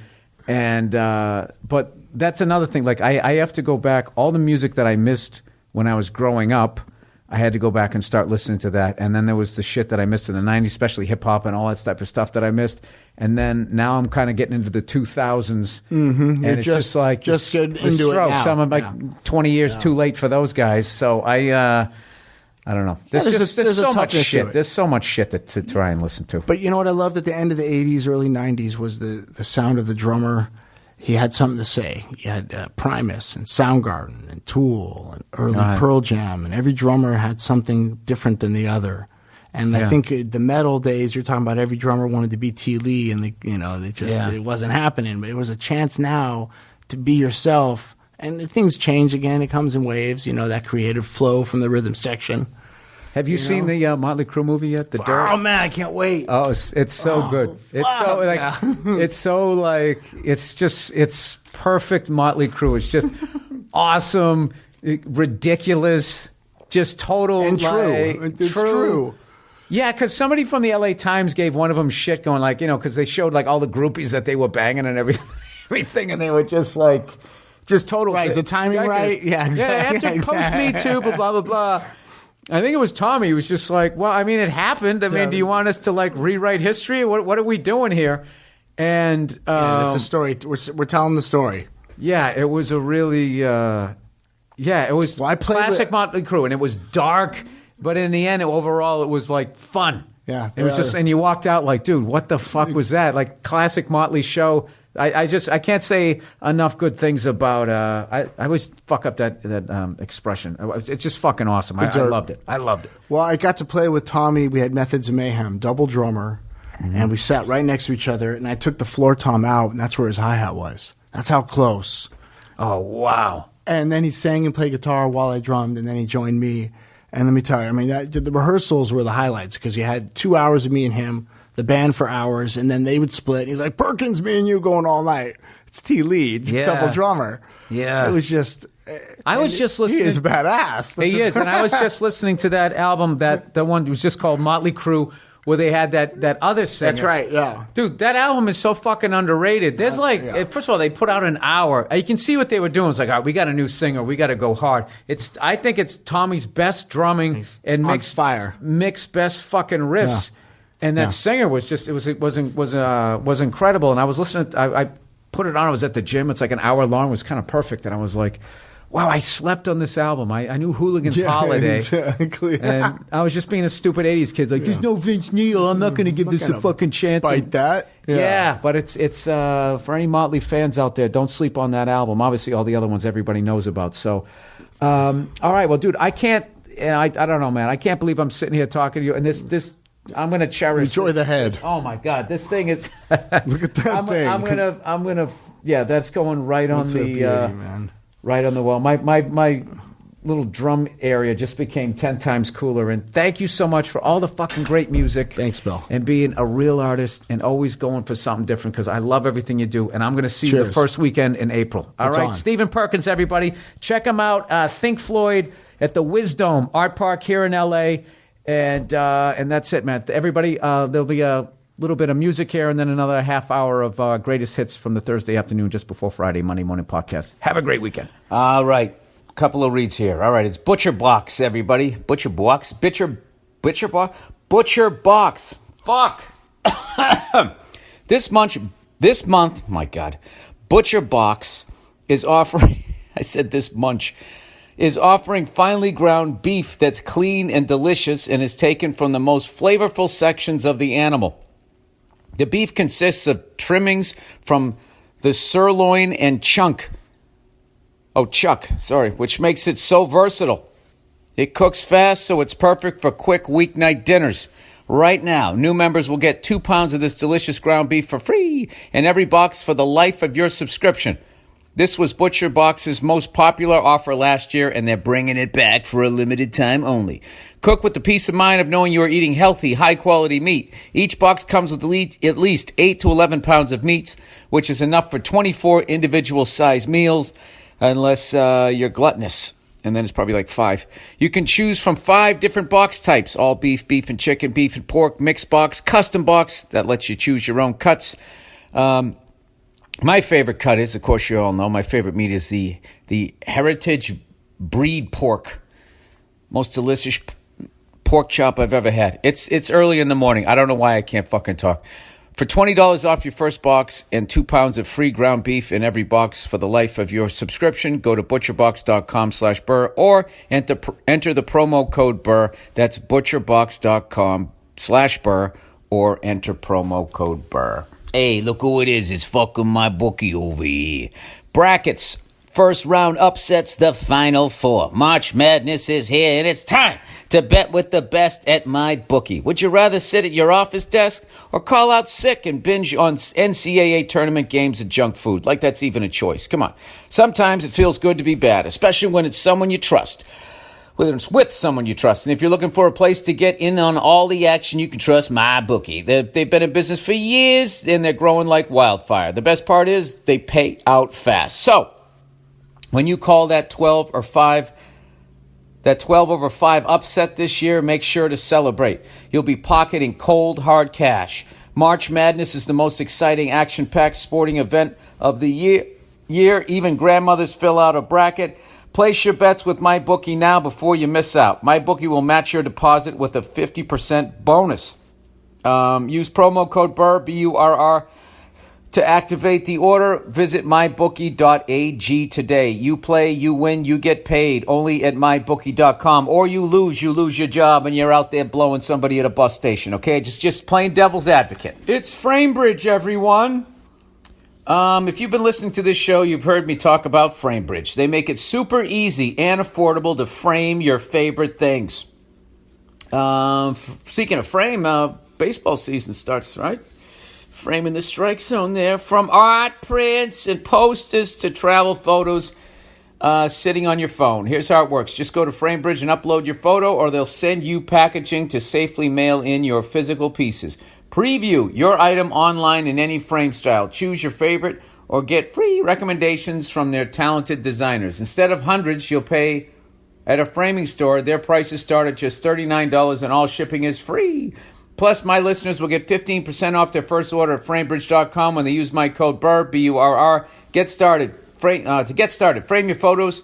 And, but that's another thing. Like I have to go back, all the music that I missed when I was growing up, I had to go back and start listening to that. And then there was the shit that I missed in the 90s, especially hip hop and all that type of stuff that I missed. And then now I'm kind of getting into the 2000s. Mm-hmm. And You're it's just like just the getting into it Strokes. now. I'm like 20 years too late for those guys. So I don't know. There's there's so a much toughness to shit. it. There's so much shit to try and listen to. But you know what I loved at the end of the 80s, early 90s was the sound of the drummer. He had something to say. You had Primus and Soundgarden and Tool and early Right. Pearl Jam, and every drummer had something different than the other. And I think the metal days, you're talking about every drummer wanted to be T. Lee, and it wasn't happening. But it was a chance now to be yourself. And things change again. It comes in waves. You know, that creative flow from the rhythm section. Have you seen the Motley Crue movie yet? The Dirt? Oh man, I can't wait. Oh, it's so good. It's perfect Motley Crue. It's just awesome, ridiculous, just total And true. like, It's true. Yeah, because somebody from the LA Times gave one of them shit, going like, because they showed like all the groupies that they were banging and everything, and they were just like, just total. Right, is the timing right? Yeah, exactly. Yeah, after post Me Too, blah blah blah. I think it was Tommy. He was just like, well, I mean, it happened. I mean, do you want us to like rewrite history? What are we doing here? And It's a story. We're telling the story. yeah, it was a really it was Well, I played classic with- Motley Crue, and it was dark, but in the end, overall, it was like fun. Yeah. It was just, and you walked out like, dude, what the fuck was that? Like classic Motley show. I can't say enough good things about. I always fuck up that expression. It's just fucking awesome. I loved it. I loved it. Well, I got to play with Tommy. We had Methods of Mayhem, double drummer, and we sat right next to each other. And I took the floor tom out, and that's where his hi hat was. That's how close. Oh, wow. And then he sang and played guitar while I drummed, and then he joined me. And let me tell you, I mean, the rehearsals were the highlights because you had 2 hours of me and him, the band for hours, and then they would split. He's like, Perkins, me and you going all night. It's T. Lee, double drummer. Yeah. It was just... I was just listening. He is badass. He is, and I was just listening to that album, the one was just called Motley Crue, where they had that other singer. That's right, yeah. Dude, that album is so fucking underrated. There's first of all, they put out an hour. You can see what they were doing. It's like, all right, we got a new singer. We got to go hard. I think it's Tommy's best drumming and mixed best fucking riffs. Yeah. And that singer was just, was incredible. And I was listening, I put it on. I was at the gym. It's like an hour long. It was kind of perfect. And I was like, wow, I slept on this album. I knew Hooligan's Holiday. Exactly. And I was just being a stupid 80s kid. Like, there's no Vince Neil. I'm not going to give this a fucking chance. Bite that? Yeah, but it's for any Motley fans out there, don't sleep on that album. Obviously, all the other ones everybody knows about. So, all right. Well, dude, I can't, I don't know, man. I can't believe I'm sitting here talking to you. And this I'm going to cherish. Enjoy the head. Oh, my God. This thing is. Look at that thing. I'm going to, yeah, that's going right on the. Beauty, man. Right on the wall. My little drum area just became 10 times cooler. And thank you so much for all the fucking great music. Thanks, Bill. And being a real artist and always going for something different because I love everything you do. And I'm going to see you the first weekend in April. All right, Steven Perkins, everybody. Check him out. Think Floyd at the Wisdom Art Park here in L.A. And that's it, man. Everybody, there'll be a little bit of music here and then another half hour of greatest hits from the Thursday afternoon just before Friday, Monday morning podcast. Have a great weekend. All right. Couple of reads here. All right. It's Butcher Box, everybody. Butcher Box. Butcher Box. Fuck. This month, my God, Butcher Box is offering, I said this munch, is offering finely ground beef that's clean and delicious and is taken from the most flavorful sections of the animal. The beef consists of trimmings from the sirloin and chuck, which makes it so versatile. It cooks fast, so it's perfect for quick weeknight dinners. Right now, new members will get 2 pounds of this delicious ground beef for free in every box for the life of your subscription. This was Butcher Box's most popular offer last year, and they're bringing it back for a limited time only. Cook with the peace of mind of knowing you are eating healthy, high-quality meat. Each box comes with at least 8 to 11 pounds of meats, which is enough for 24 individual-sized meals, unless you're gluttonous. And then it's probably like 5. You can choose from 5 different box types: all beef, beef and chicken, beef and pork, mixed box, custom box that lets you choose your own cuts. My favorite cut is, of course, you all know, my favorite meat is the heritage breed pork. Most delicious pork chop I've ever had. It's early in the morning. I don't know why I can't fucking talk. For $20 off your first box and 2 pounds of free ground beef in every box for the life of your subscription, go to butcherbox.com/Burr or enter the promo code Burr. That's butcherbox.com/Burr or enter promo code Burr. Hey, look who it is. It's fucking my bookie over here. Brackets. First round upsets the Final Four. March Madness is here, and it's time to bet with the best at my bookie. Would you rather sit at your office desk or call out sick and binge on NCAA tournament games and junk food? Like that's even a choice. Come on. Sometimes it feels good to be bad, especially when it's someone you trust. Whether it's with someone you trust. And if you're looking for a place to get in on all the action, you can trust my bookie. They've been in business for years, and they're growing like wildfire. The best part is they pay out fast. So, when you call that 12 over 5 upset this year, make sure to celebrate. You'll be pocketing cold, hard cash. March Madness is the most exciting, action-packed sporting event of the year. Even grandmothers fill out a bracket. Place your bets with MyBookie now before you miss out. MyBookie will match your deposit with a 50% bonus. Use promo code Burr, B-U-R-R, to activate the order. Visit mybookie.ag today. You play, you win, you get paid. Only at mybookie.com. Or you lose your job and you're out there blowing somebody at a bus station, okay? Just plain devil's advocate. It's FrameBridge, everyone. If you've been listening to this show, you've heard me talk about FrameBridge. They make it super easy and affordable to frame your favorite things. Speaking of frame, baseball season starts, right? Framing the strike zone there. From art prints and posters to travel photos sitting on your phone. Here's how it works. Just go to FrameBridge and upload your photo, or they'll send you packaging to safely mail in your physical pieces. Preview your item online in any frame style. Choose your favorite or get free recommendations from their talented designers. Instead of hundreds, you'll pay at a framing store. Their prices start at just $39 and all shipping is free. Plus, my listeners will get 15% off their first order at framebridge.com when they use my code BURR, B-U-R-R. Get started. To get started, frame your photos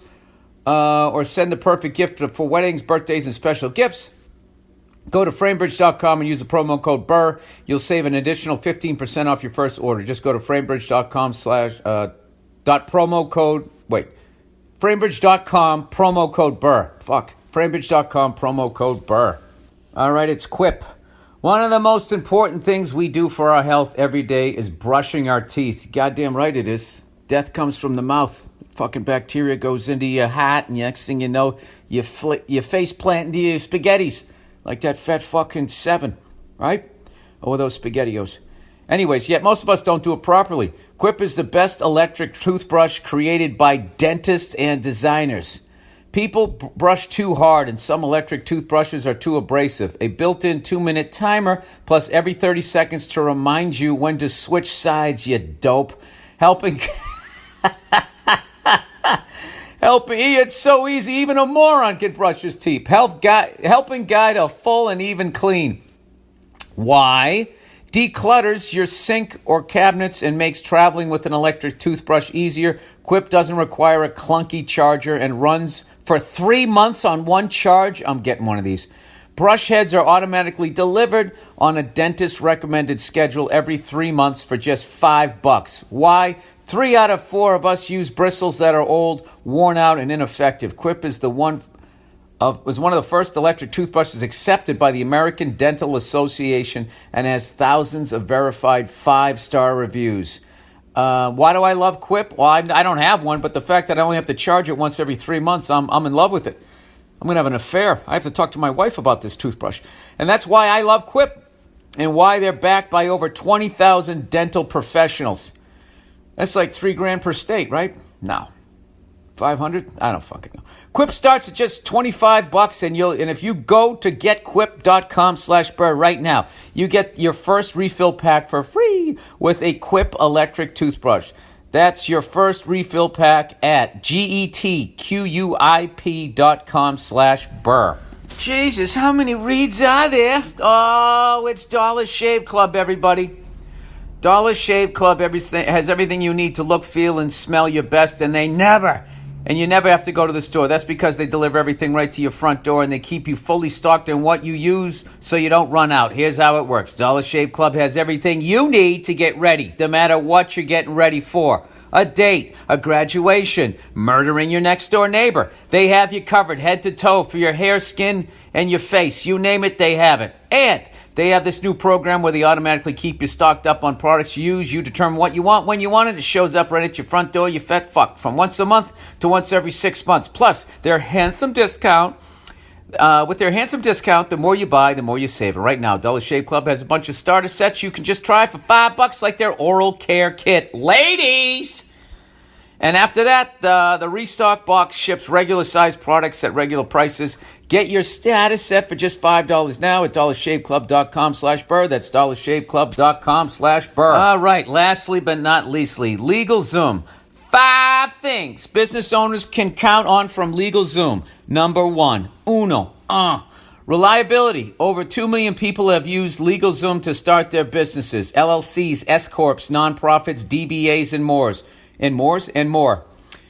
or send the perfect gift for weddings, birthdays, and special gifts. Go to framebridge.com and use the promo code BURR. You'll save an additional 15% off your first order. Just go to framebridge.com framebridge.com, promo code BURR. Framebridge.com, promo code BURR. All right, it's Quip. One of the most important things we do for our health every day is brushing our teeth. Goddamn right it is. Death comes from the mouth. Fucking bacteria goes into your hat, and next thing you know, you face plant into your spaghettis. Like that fat fucking 7, right? Or those SpaghettiOs. Anyways, yet most of us don't do it properly. Quip is the best electric toothbrush created by dentists and designers. People brush too hard, and some electric toothbrushes are too abrasive. A built-in 2-minute timer, plus every 30 seconds to remind you when to switch sides, you dope. Helping... It's so easy, even a moron can brush his teeth. Helping guide a full and even clean. Why? Declutters your sink or cabinets and makes traveling with an electric toothbrush easier. Quip doesn't require a clunky charger and runs for 3 months on one charge. I'm getting one of these. Brush heads are automatically delivered on a dentist-recommended schedule every 3 months for just $5. Why? 3 out of 4 of us use bristles that are old, worn out, and ineffective. Quip was one of the first electric toothbrushes accepted by the American Dental Association and has thousands of verified 5-star reviews. Why do I love Quip? Well, I don't have one, but the fact that I only have to charge it once every 3 months, I'm in love with it. I'm going to have an affair. I have to talk to my wife about this toothbrush. And that's why I love Quip and why they're backed by over 20,000 dental professionals. That's like $3,000 per state, right? No. 500? I don't fucking know. Quip starts at just $25, and if you go to getquip.com/Burr right now, you get your first refill pack for free with a Quip electric toothbrush. That's your first refill pack at getquip.com/Burr. Jesus, how many reads are there? Oh, it's Dollar Shave Club, everybody. Dollar Shave Club has everything you need to look, feel, and smell your best, and you never have to go to the store. That's because they deliver everything right to your front door, and they keep you fully stocked in what you use so you don't run out. Here's how it works. Dollar Shave Club has everything you need to get ready, no matter what you're getting ready for. A date, a graduation, murdering your next door neighbor. They have you covered head to toe for your hair, skin, and your face. You name it, they have it. And they have this new program where they automatically keep you stocked up on products you use. You determine what you want when you want it. It shows up right at your front door, you fat fuck. From once a month to once every 6 months. Plus, their handsome discount. With their handsome discount, the more you buy, the more you save. And right now, Dollar Shave Club has a bunch of starter sets you can just try for $5, like their oral care kit. Ladies! And after that, the restock box ships regular sized products at regular prices. Get your status set for just $5 now at dollarshaveclub.com/Burr. That's dollarshaveclub.com/Burr. All right, lastly but not leastly, LegalZoom. 5 things business owners can count on from LegalZoom. Number 1, reliability. Over 2 million people have used LegalZoom to start their businesses. LLCs, S-Corps, nonprofits, DBAs, and more.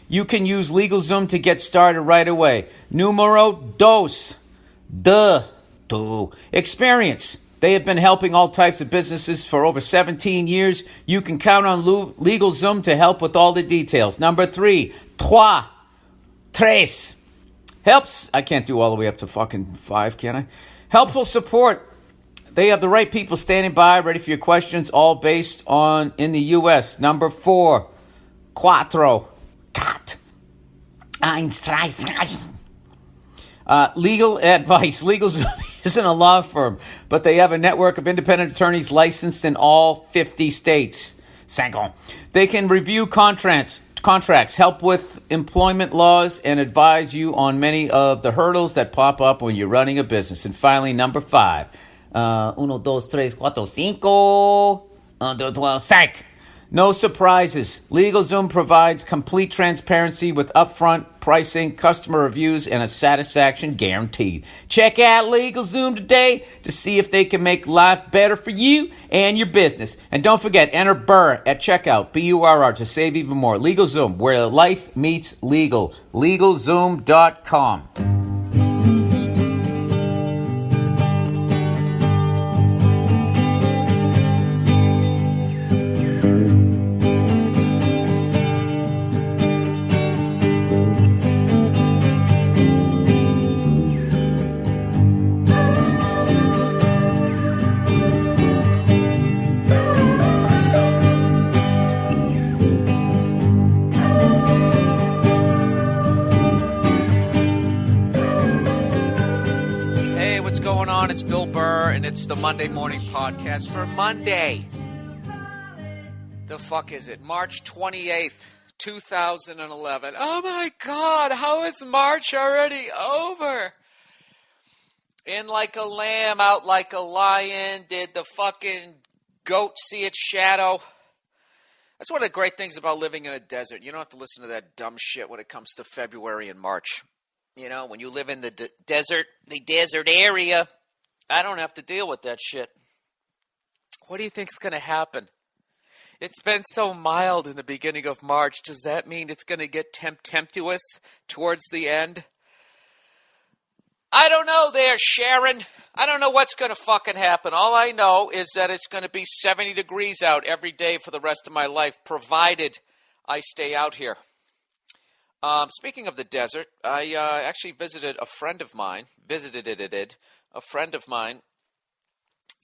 You can use LegalZoom to get started right away. Numero dos. Experience. They have been helping all types of businesses for over 17 years. You can count on LegalZoom to help with all the details. Number 3, tres. Helps. I can't do all the way up to fucking 5, can I? Helpful support. They have the right people standing by, ready for your questions, all based in the U.S. Number 4, cuatro. Legal advice. LegalZoom isn't a law firm, but they have a network of independent attorneys licensed in all 50 states. Sangon. They can review contracts, help with employment laws, and advise you on many of the hurdles that pop up when you're running a business. And finally, number 5. 1, 2, 3, 4, 5. 1, 2, 3, 5. No surprises. LegalZoom provides complete transparency with upfront pricing, customer reviews, and a satisfaction guaranteed. Check out LegalZoom today to see if they can make life better for you and your business. And don't forget, enter Burr at checkout, BURR, to save even more. LegalZoom, where life meets legal. LegalZoom.com. It's Bill Burr, and it's the Monday Morning Podcast for Monday. The fuck is it? March 28th, 2011. Oh my God, how is March already over? In like a lamb, out like a lion, did the fucking goat see its shadow? That's one of the great things about living in a desert. You don't have to listen to that dumb shit when it comes to February and March. You know, when you live in the desert area, I don't have to deal with that shit. What do you think's going to happen? It's been so mild in the beginning of March. Does that mean it's going to get tempestuous towards the end? I don't know there, Sharon. I don't know what's going to fucking happen. All I know is that it's going to be 70 degrees out every day for the rest of my life, provided I stay out here. Speaking of the desert, I actually visited a friend of mine,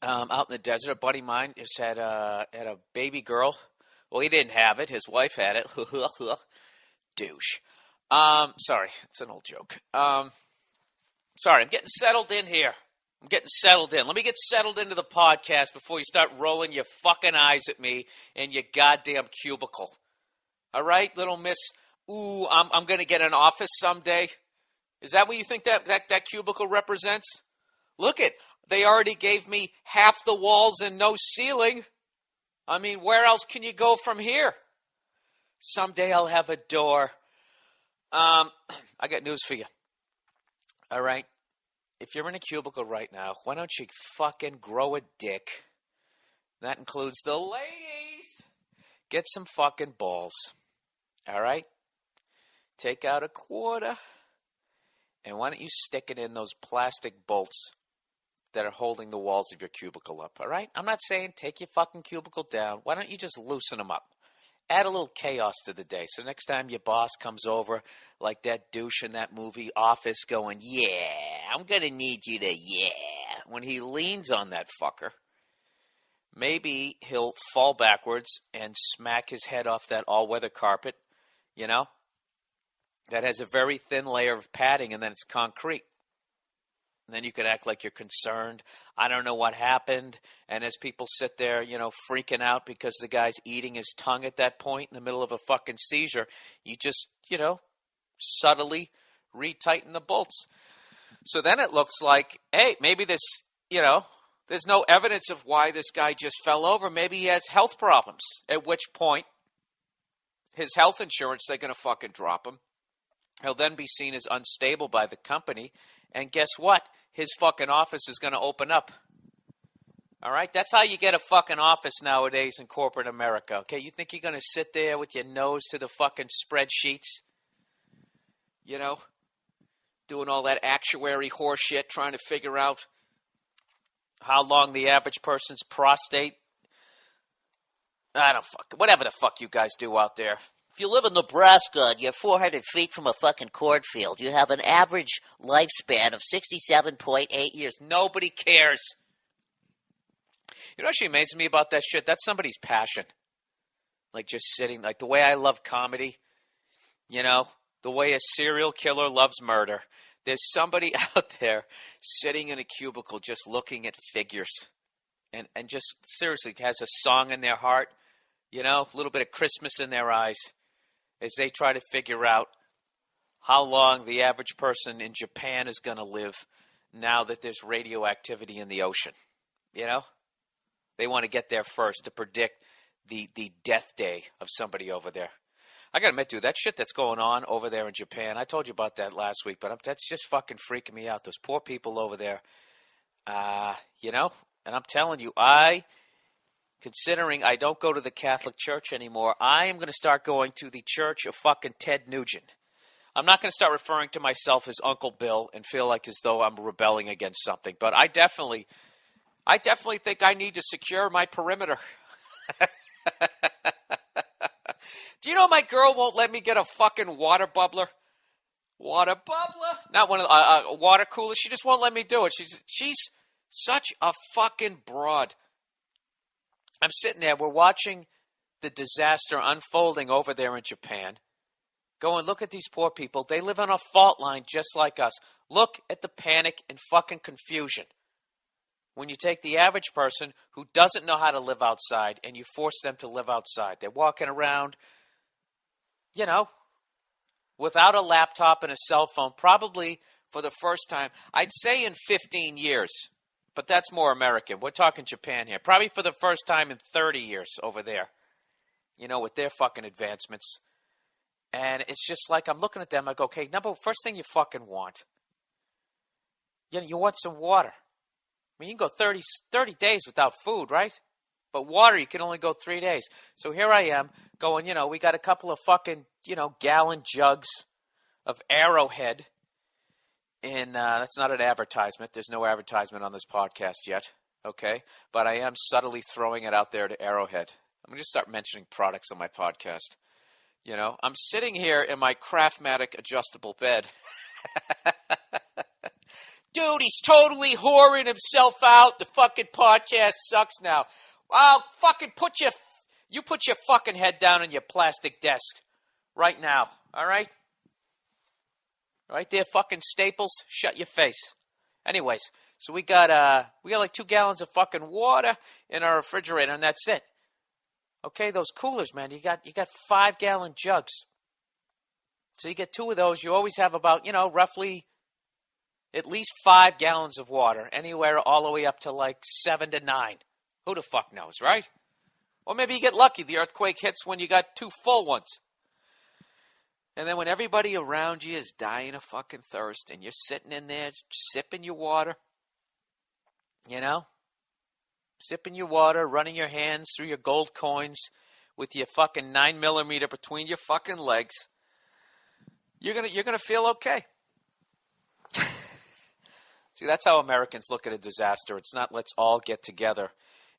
out in the desert. A buddy of mine just had a baby girl. Well, he didn't have it. His wife had it. Douche. Sorry, it's an old joke. Sorry, I'm getting settled in here. Let me get settled into the podcast before you start rolling your fucking eyes at me in your goddamn cubicle. All right, little miss. Ooh, I'm going to get an office someday. Is that what you think that cubicle represents? Look it, they already gave me half the walls and no ceiling. I mean, where else can you go from here? Someday I'll have a door. I got news for you. All right? If you're in a cubicle right now, why don't you fucking grow a dick? That includes the ladies. Get some fucking balls. All right? Take out a quarter. And why don't you stick it in those plastic bolts that are holding the walls of your cubicle up, all right? I'm not saying take your fucking cubicle down. Why don't you just loosen them up? Add a little chaos to the day. So next time your boss comes over like that douche in that movie Office going, yeah, I'm going to need you to, yeah. When he leans on that fucker, maybe he'll fall backwards and smack his head off that all-weather carpet, you know, that has a very thin layer of padding, and then it's concrete. And then you could act like you're concerned. I don't know what happened. And as people sit there, you know, freaking out because the guy's eating his tongue at that point in the middle of a fucking seizure, you just, you know, subtly retighten the bolts. So then it looks like, hey, maybe this, you know, there's no evidence of why this guy just fell over. Maybe he has health problems, at which point his health insurance, they're going to fucking drop him. He'll then be seen as unstable by the company. And guess what? His fucking office is going to open up. All right? That's how you get a fucking office nowadays in corporate America. Okay? You think you're going to sit there with your nose to the fucking spreadsheets? You know? Doing all that actuary horseshit, trying to figure out how long the average person's prostate. I don't fuck. Whatever the fuck you guys do out there. If you live in Nebraska and you're 400 feet from a fucking cornfield, you have an average lifespan of 67.8 years. Nobody cares. You know what actually amazes me about that shit? That's somebody's passion. Like just sitting, like the way I love comedy, you know, the way a serial killer loves murder. There's somebody out there sitting in a cubicle just looking at figures and just seriously has a song in their heart, you know, a little bit of Christmas in their eyes as they try to figure out how long the average person in Japan is going to live now that there's radioactivity in the ocean. You know? They want to get there first to predict the death day of somebody over there. I got to admit, dude, that shit that's going on over there in Japan, I told you about that last week, but that's just fucking freaking me out. Those poor people over there, you know? And I'm telling you, considering I don't go to the Catholic Church anymore, I am going to start going to the Church of fucking Ted Nugent. I'm not going to start referring to myself as Uncle Bill and feel like as though I'm rebelling against something, but I definitely think I need to secure my perimeter. Do you know my girl won't let me get a fucking water bubbler? Water bubbler? Not one of the water cooler. She just won't let me do it. She's such a fucking broad. I'm sitting there. We're watching the disaster unfolding over there in Japan. Going, look at these poor people. They live on a fault line just like us. Look at the panic and fucking confusion. When you take the average person who doesn't know how to live outside and you force them to live outside. They're walking around, you know, without a laptop and a cell phone, probably for the first time, I'd say in 15 years, but that's more American. We're talking Japan here. Probably for the first time in 30 years over there, you know, with their fucking advancements. And it's just like I'm looking at them, I go, okay, first thing you fucking want, you want some water. I mean, you can go 30 days without food, right? But water, you can only go 3 days. So here I am going, you know, we got a couple of fucking, you know, gallon jugs of Arrowhead. And that's not an advertisement. There's no advertisement on this podcast yet, okay? But I am subtly throwing it out there to Arrowhead. I'm going to just start mentioning products on my podcast. You know, I'm sitting here in my Craftmatic adjustable bed. Dude, he's totally whoring himself out. The fucking podcast sucks now. Well, fucking put your fucking head down on your plastic desk right now, all right? Right there, fucking Staples, shut your face. Anyways, so we got like 2 gallons of fucking water in our refrigerator, and that's it. Okay, those coolers, man, you got 5-gallon jugs. So you get 2 of those. You always have about, you know, roughly at least 5 gallons of water, anywhere all the way up to like 7 to 9. Who the fuck knows, right? Or maybe you get lucky. The earthquake hits when you got 2 full ones. And then when everybody around you is dying of fucking thirst and you're sitting in there sipping your water, you know, sipping your water, running your hands through your gold coins with your fucking 9mm between your fucking legs, you're gonna feel okay. See, that's how Americans look at a disaster. It's not let's all get together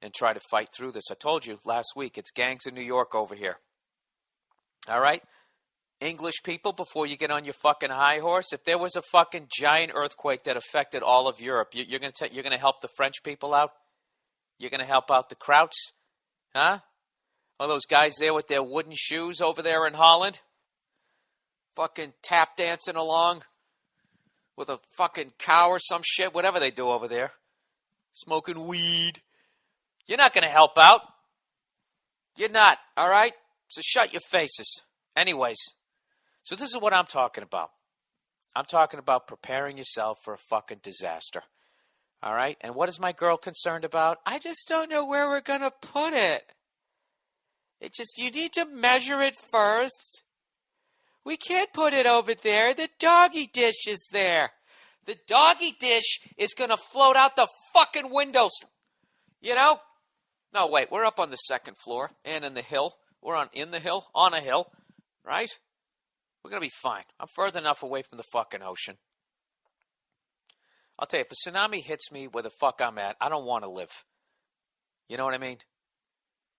and try to fight through this. I told you last week, it's gangs in New York over here. All right? English people, before you get on your fucking high horse, if there was a fucking giant earthquake that affected all of Europe, you're gonna help the French people out? You're gonna help out the Krauts? Huh? All those guys there with their wooden shoes over there in Holland? Fucking tap dancing along with a fucking cow or some shit, whatever they do over there. Smoking weed. You're not going to help out. You're not, all right? So shut your faces. Anyways, so this is what I'm talking about. I'm talking about preparing yourself for a fucking disaster. All right? And what is my girl concerned about? I just don't know where we're going to put it. It's just, you need to measure it first. We can't put it over there. The doggy dish is there. The doggy dish is going to float out the fucking windows. You know? No, wait. We're up on the 2nd floor and in the hill. We're on a hill, right? We're going to be fine. I'm further enough away from the fucking ocean. I'll tell you, if a tsunami hits me where the fuck I'm at, I don't want to live. You know what I mean?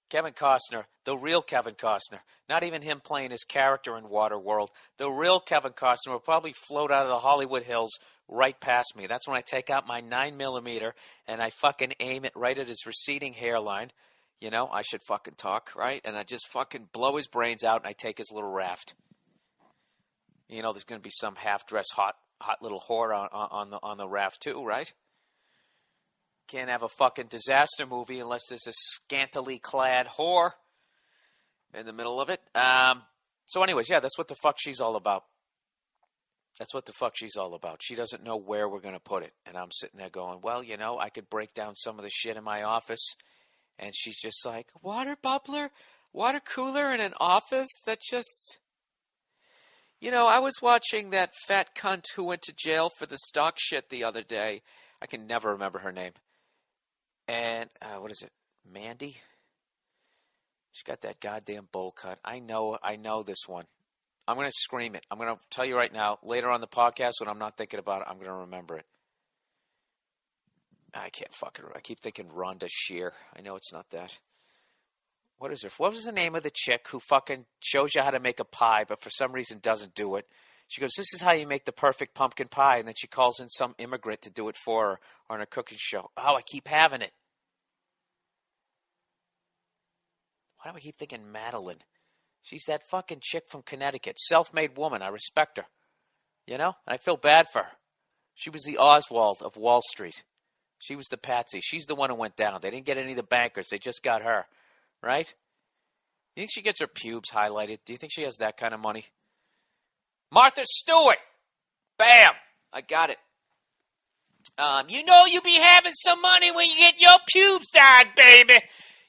Kevin Costner, the real Kevin Costner, not even him playing his character in Waterworld, the real Kevin Costner will probably float out of the Hollywood Hills right past me. That's when I take out my 9mm and I fucking aim it right at his receding hairline. You know, I should fucking talk, right? And I just fucking blow his brains out and I take his little raft. You know, there's going to be some half-dressed hot little whore on the raft too, right? Can't have a fucking disaster movie unless there's a scantily clad whore in the middle of it. So anyways, yeah, that's what the fuck she's all about. That's what the fuck she's all about. She doesn't know where we're going to put it. And I'm sitting there going, well, you know, I could break down some of the shit in my office. And she's just like, water bubbler, water cooler in an office? That just... You know, I was watching that fat cunt who went to jail for the stock shit the other day. I can never remember her name. And, what is it? Mandy? She's got that goddamn bowl cut. I know this one. I'm going to scream it. I'm going to tell you right now, later on the podcast, when I'm not thinking about it, I'm going to remember it. I can't fucking... I keep thinking Rhonda Shear. I know it's not that. What was the name of the chick who fucking shows you how to make a pie, but for some reason doesn't do it? She goes, this is how you make the perfect pumpkin pie. And then she calls in some immigrant to do it for her on a cooking show. Oh, I keep having it. Why do I keep thinking Madeline? She's that fucking chick from Connecticut. Self-made woman. I respect her. You know? And I feel bad for her. She was the Oswald of Wall Street. She was the patsy. She's the one who went down. They didn't get any of the bankers. They just got her. Right? You think she gets her pubes highlighted? Do you think she has that kind of money? Martha Stewart! Bam! I got it. You know you be having some money when you get your pubes dyed, baby.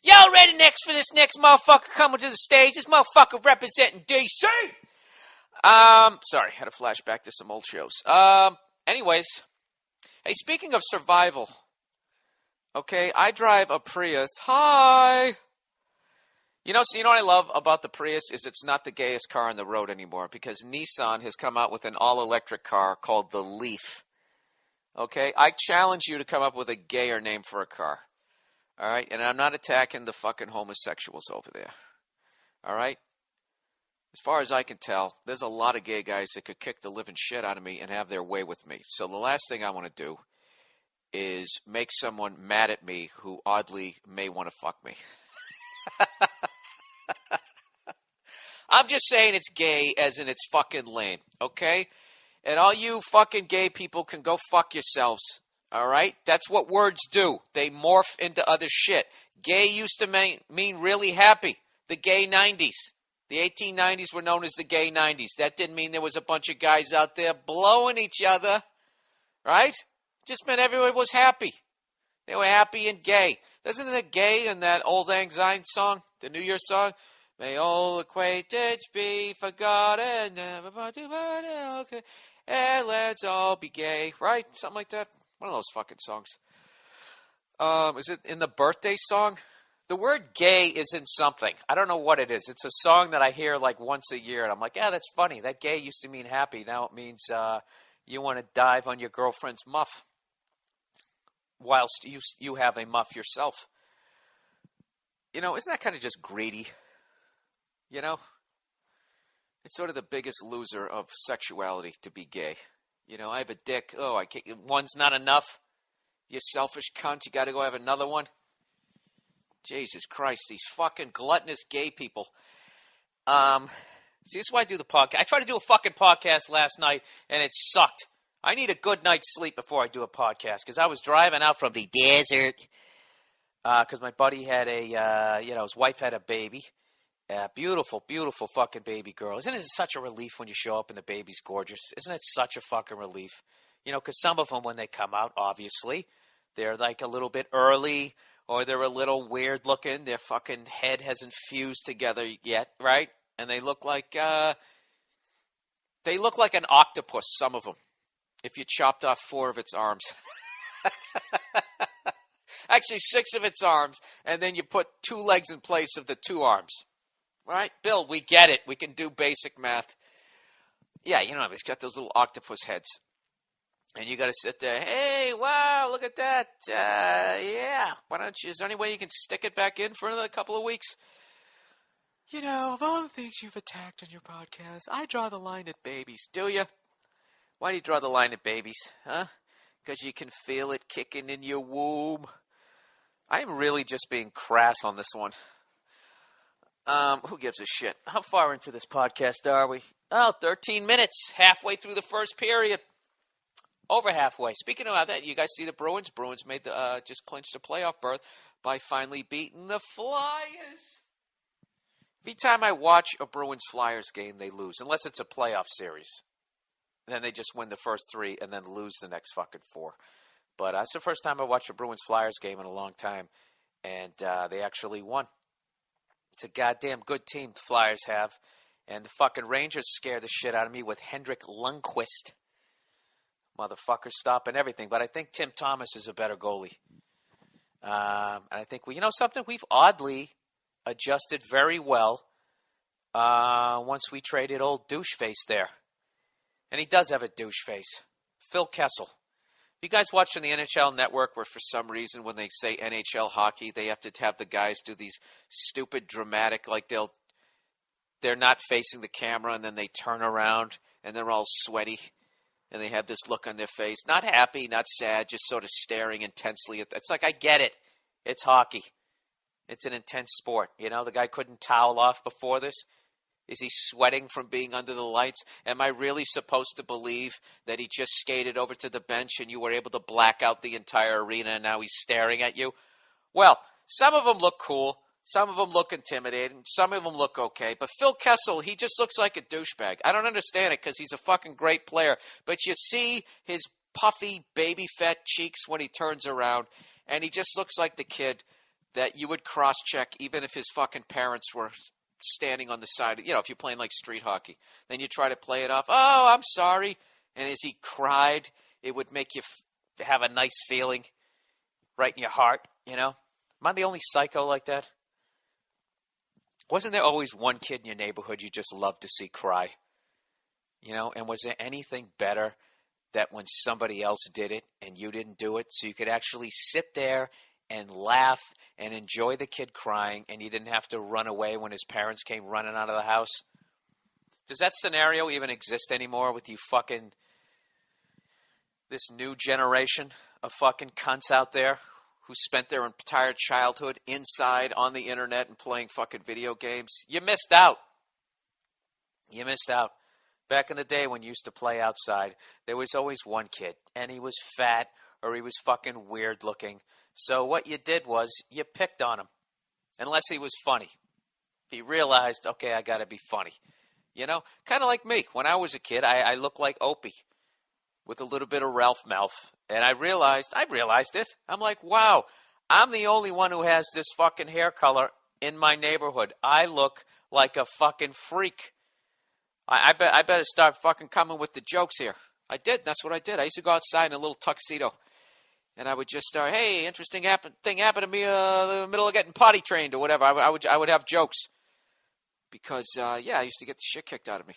Y'all ready next for this next motherfucker coming to the stage? This motherfucker representing D.C. Sorry, had a flashback to some old shows. Anyways, hey, speaking of survival, okay, I drive a Prius. Hi! You know what I love about the Prius is it's not the gayest car on the road anymore because Nissan has come out with an all-electric car called the Leaf. Okay? I challenge you to come up with a gayer name for a car. All right? And I'm not attacking the fucking homosexuals over there. All right? As far as I can tell, there's a lot of gay guys that could kick the living shit out of me and have their way with me. So the last thing I want to do is make someone mad at me who oddly may want to fuck me. I'm just saying it's gay as in it's fucking lame, okay? And all you fucking gay people can go fuck yourselves, all right? That's what words do. They morph into other shit. Gay used to mean really happy. The gay 90s. The 1890s were known as the gay 90s. That didn't mean there was a bunch of guys out there blowing each other, right? It just meant everyone was happy. They were happy and gay. Doesn't it gay in that Old Lang Syne song, the New Year song? May all acquaintance be forgotten, never okay, and let's all be gay, right? Something like that. One of those fucking songs. Is it in the birthday song? The word gay is in something. I don't know what it is. It's a song that I hear like once a year, and I'm like, yeah, that's funny. That gay used to mean happy. Now it means you want to dive on your girlfriend's muff whilst you have a muff yourself. You know, isn't that kind of just greedy? You know? It's sort of the biggest loser of sexuality to be gay. You know, I have a dick. Oh, I can't, one's not enough. You selfish cunt. You got to go have another one. Jesus Christ, these fucking gluttonous gay people. See, this is why I do the podcast. I tried to do a fucking podcast last night, and it sucked. I need a good night's sleep before I do a podcast, because I was driving out from the desert, because my buddy had his wife had a baby. Beautiful, beautiful fucking baby girl. Isn't it such a relief when you show up and the baby's gorgeous? Isn't it such a fucking relief? You know, because some of them, when they come out, obviously, they're like a little bit early, or they're a little weird looking. Their fucking head hasn't fused together yet, right? And they look like an octopus, some of them, if you chopped off 4 of its arms. Actually, 6 of its arms, and then you put 2 legs in place of the 2 arms. Right? Bill, we get it. We can do basic math. Yeah, you know, it's got those little octopus heads. And you got to sit there, hey, wow, look at that. Yeah, why don't you, is there any way you can stick it back in for another couple of weeks? You know, of all the things you've attacked on your podcast, I draw the line at babies. Do you? Why do you draw the line at babies? Huh? Because you can feel it kicking in your womb. I am really just being crass on this one. Who gives a shit? How far into this podcast are we? Oh, 13 minutes. Halfway through the first period. Over halfway. Speaking of that, you guys see the Bruins? Bruins made the just clinched a playoff berth by finally beating the Flyers. Every time I watch a Bruins-Flyers game, they lose, unless it's a playoff series. And then they just win the first 3 and then lose the next fucking 4. But that's the first time I watched a Bruins-Flyers game in a long time, and they actually won. It's a goddamn good team the Flyers have, and the fucking Rangers scare the shit out of me with Henrik Lundqvist. Motherfucker stopping everything. But I think Tim Thomas is a better goalie. And I think, you know something? We've oddly adjusted very well once we traded old douche face there. And he does have a douche face. Phil Kessel. You guys watching the NHL Network where for some reason when they say NHL hockey, they have to have the guys do these stupid dramatic, like they're not facing the camera and then they turn around and they're all sweaty. And they have this look on their face. Not happy, not sad, just sort of staring intensely. It's like, I get it. It's hockey. It's an intense sport. You know, the guy couldn't towel off before this. Is he sweating from being under the lights? Am I really supposed to believe that he just skated over to the bench and you were able to black out the entire arena and now he's staring at you? Well, some of them look cool. Some of them look intimidating. Some of them look okay. But Phil Kessel, he just looks like a douchebag. I don't understand it because he's a fucking great player. But you see his puffy, baby-fat cheeks when he turns around, and he just looks like the kid that you would cross-check even if his fucking parents were standing on the side. You know, if you're playing like street hockey. Then you try to play it off. Oh, I'm sorry. And as he cried, it would make you have a nice feeling right in your heart, you know? Am I the only psycho like that? Wasn't there always one kid in your neighborhood you just loved to see cry? You know, and was there anything better that when somebody else did it and you didn't do it, so you could actually sit there and laugh and enjoy the kid crying and you didn't have to run away when his parents came running out of the house? Does that scenario even exist anymore with you fucking, this new generation of fucking cunts out there who spent their entire childhood inside on the internet and playing fucking video games? You missed out. You missed out. Back in the day when you used to play outside, there was always one kid, and he was fat or he was fucking weird looking. So what you did was you picked on him, unless he was funny. He realized, okay, I got to be funny. You know, kind of like me. When I was a kid, I looked like Opie with a little bit of Ralph mouth. And I realized it. I'm like, wow, I'm the only one who has this fucking hair color in my neighborhood. I look like a fucking freak. I better start fucking coming with the jokes here. I did. That's what I did. I used to go outside in a little tuxedo. And I would just start, hey, interesting thing happened to me in the middle of getting potty trained or whatever. I would have jokes. Because, I used to get the shit kicked out of me.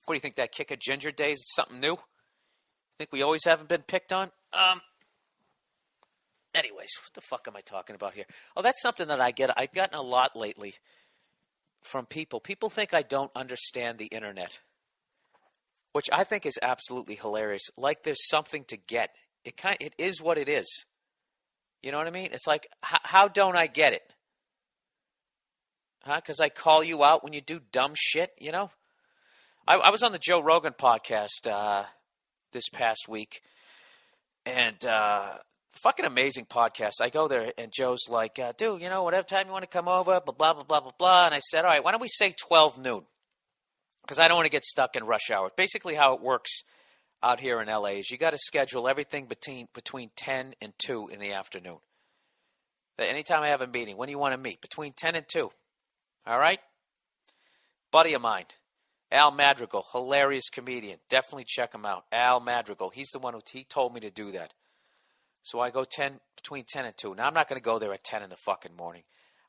What do you think, that kick of ginger days is something new? Think we always haven't been picked on? Anyways, what the fuck am I talking about here? Oh, that's something that I've gotten a lot lately from people. People think I don't understand the internet, which I think is absolutely hilarious. Like there's something to get. It is what it is. You know what I mean? It's like, how don't I get it? Huh? Because I call you out when you do dumb shit, you know? I was on the Joe Rogan podcast this past week, and fucking amazing podcast. I go there, and Joe's like, dude, you know, whatever time you want to come over, blah, blah, blah, blah, blah, blah. And I said, all right, why don't we say 12 noon? Because I don't want to get stuck in rush hour. Basically how it works out here in L.A. is you got to schedule everything between 10 and 2 in the afternoon. Anytime I have a meeting, when do you want to meet? Between 10 and 2. All right? Buddy of mine, Al Madrigal, hilarious comedian. Definitely check him out. Al Madrigal. He's the one he told me to do that. So I go between 10 and 2. Now, I'm not going to go there at 10 in the fucking morning.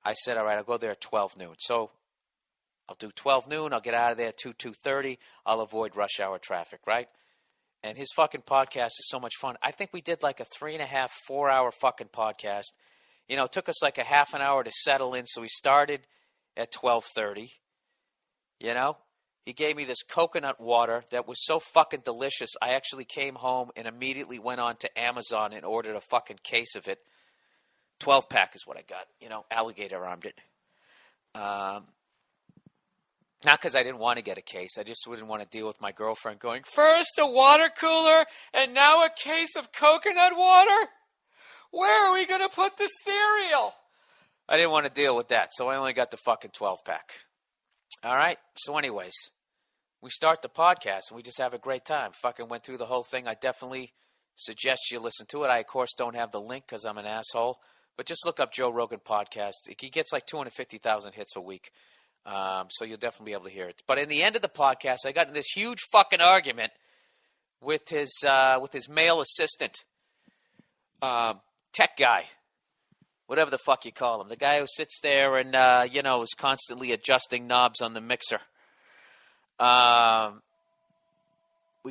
I said, all right, I'll go there at 12 noon. So I'll do 12 noon. I'll get out of there at 2:30. I'll avoid rush hour traffic, right? And his fucking podcast is so much fun. I think we did like a 3.5, 4-hour fucking podcast. You know, it took us like a half an hour to settle in. So we started at 12:30, you know? He gave me this coconut water that was so fucking delicious, I actually came home and immediately went on to Amazon and ordered a fucking case of it. 12-pack is what I got. You know, alligator armed it. Not because I didn't want to get a case. I just wouldn't want to deal with my girlfriend going, first a water cooler and now a case of coconut water? Where are we going to put the cereal? I didn't want to deal with that, so I only got the fucking 12-pack. All right? So anyways, we start the podcast and we just have a great time. Fucking went through the whole thing. I definitely suggest you listen to it. I, of course, don't have the link because I'm an asshole. But just look up Joe Rogan Podcast. He gets like 250,000 hits a week. So you'll definitely be able to hear it. But in the end of the podcast, I got in this huge fucking argument with his male assistant, tech guy, whatever the fuck you call him, the guy who sits there and is constantly adjusting knobs on the mixer. We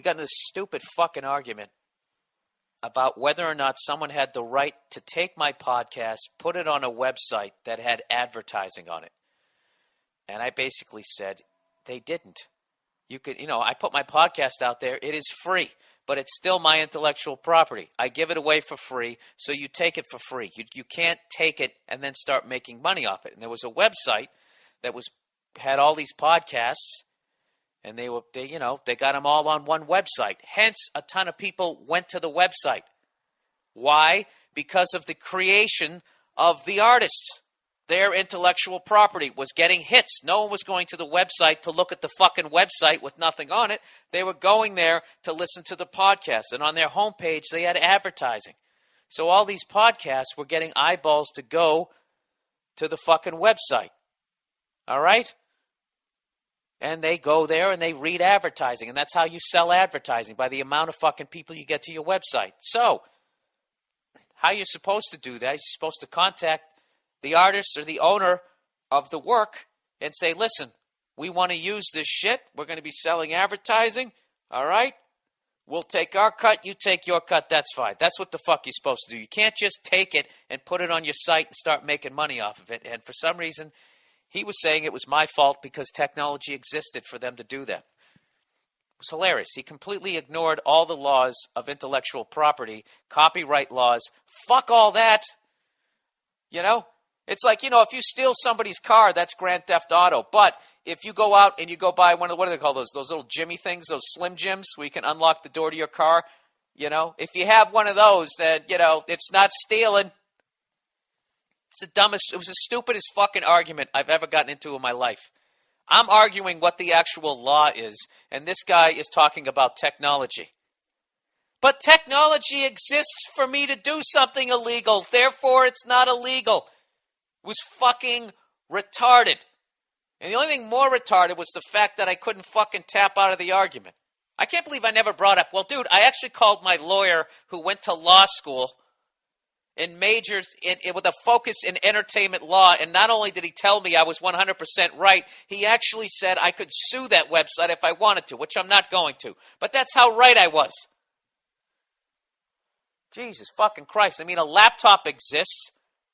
got in this stupid fucking argument about whether or not someone had the right to take my podcast, put it on a website that had advertising on it. And I basically said they didn't. You could, I put my podcast out there. It is free, but it's still my intellectual property. I give it away for free, so you take it for free. You can't take it and then start making money off it. And there was a website that had all these podcasts, and they got them all on one website. Hence, a ton of people went to the website. Why? Because of the creation of the artists. Their intellectual property was getting hits. No one was going to the website to look at the fucking website with nothing on it. They were going there to listen to the podcast. And on their homepage, they had advertising. So all these podcasts were getting eyeballs to go to the fucking website. All right? And they go there and they read advertising. And that's how you sell advertising, by the amount of fucking people you get to your website. So, how you're supposed to do that, you're supposed to contact the artist or the owner of the work and say, listen, we want to use this shit. We're going to be selling advertising. All right? We'll take our cut. You take your cut. That's fine. That's what the fuck you're supposed to do. You can't just take it and put it on your site and start making money off of it. And for some reason, he was saying it was my fault because technology existed for them to do that. It was hilarious. He completely ignored all the laws of intellectual property, copyright laws. Fuck all that. It's like, if you steal somebody's car, that's Grand Theft Auto. But if you go out and you go buy what do they call those little Jimmy things, those Slim Jims, where you can unlock the door to your car, if you have one of those, then, it's not stealing. It was the stupidest fucking argument I've ever gotten into in my life. I'm arguing what the actual law is, and this guy is talking about technology. But technology exists for me to do something illegal, therefore it's not illegal. It was fucking retarded. And the only thing more retarded was the fact that I couldn't fucking tap out of the argument. I can't believe I never brought up, well, dude, I actually called my lawyer who went to law school and majors with a focus in entertainment law, and not only did he tell me I was 100% right, he actually said I could sue that website if I wanted to, which I'm not going to. But that's how right I was. Jesus fucking Christ. I mean, a laptop exists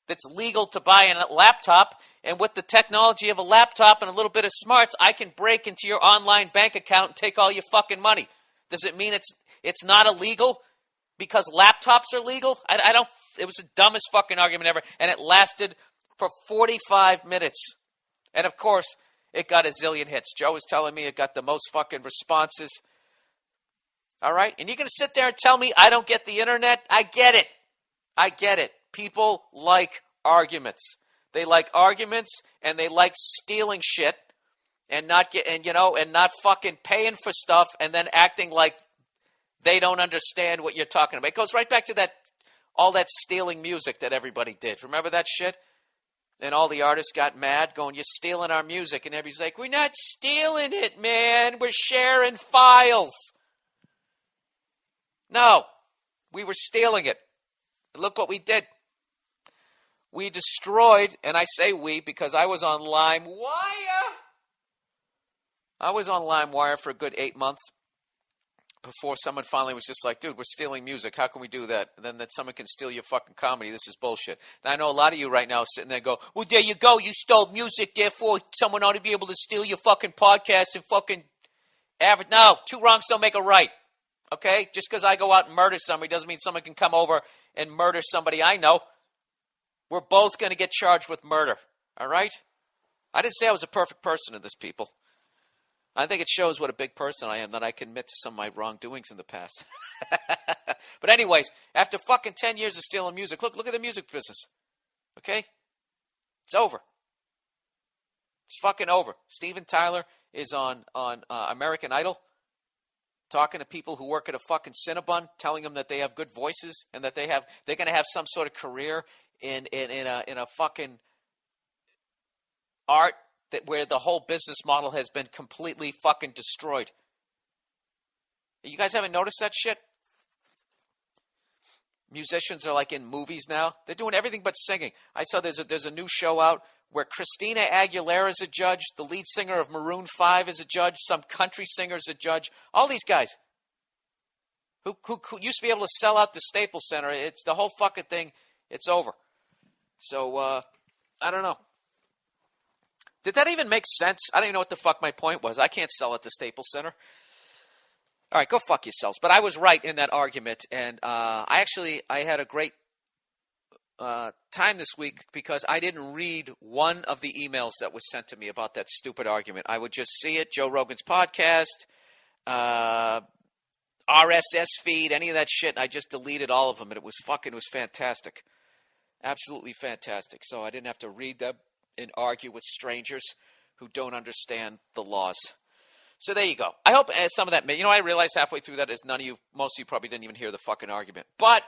that's legal to buy a laptop, and with the technology of a laptop and a little bit of smarts, I can break into your online bank account and take all your fucking money. Does it mean it's not illegal because laptops are legal? I don't. It was the dumbest fucking argument ever, and it lasted for 45 minutes. And of course, it got a zillion hits. Joe was telling me it got the most fucking responses. All right? And you're going to sit there and tell me I don't get the internet? I get it. I get it. People like arguments. They like arguments, and they like stealing shit and not fucking paying for stuff and then acting like they don't understand what you're talking about. It goes right back to all that stealing music that everybody did. Remember that shit? And all the artists got mad going, you're stealing our music. And everybody's like, we're not stealing it, man. We're sharing files. No, we were stealing it. Look what we did. We destroyed, and I say we because I was on LimeWire. I was on LimeWire for a good 8 months before someone finally was just like, dude, we're stealing music. How can we do that? And then that someone can steal your fucking comedy. This is bullshit. Now, I know a lot of you right now sitting there and go, well, there you go. You stole music. Therefore, someone ought to be able to steal your fucking podcast and fucking average. No, two wrongs don't make a right. Okay? Just because I go out and murder somebody doesn't mean someone can come over and murder somebody I know. We're both going to get charged with murder. All right? I didn't say I was a perfect person in this, people. I think it shows what a big person I am that I can admit to some of my wrongdoings in the past. But anyways, after fucking 10 years of stealing music, look at the music business. Okay? It's over. It's fucking over. Steven Tyler is on American Idol talking to people who work at a fucking Cinnabon, telling them that they have good voices and that they're going to have some sort of career in a fucking art where the whole business model has been completely fucking destroyed. You guys haven't noticed that shit? Musicians are like in movies now. They're doing everything but singing. I saw there's a new show out where Christina Aguilera is a judge, the lead singer of Maroon 5 is a judge, some country singer is a judge. All these guys who used to be able to sell out the Staples Center. It's the whole fucking thing. It's over. So, I don't know. Did that even make sense? I don't even know what the fuck my point was. I can't sell at the Staples Center. All right, go fuck yourselves. But I was right in that argument, and I had a great time this week because I didn't read one of the emails that was sent to me about that stupid argument. I would just see it, Joe Rogan's podcast, RSS feed, any of that shit. I just deleted all of them, and it was fantastic. Absolutely fantastic. So I didn't have to read them and argue with strangers who don't understand the laws. So there you go. I hope some of that, I realized halfway through that is most of you probably didn't even hear the fucking argument. But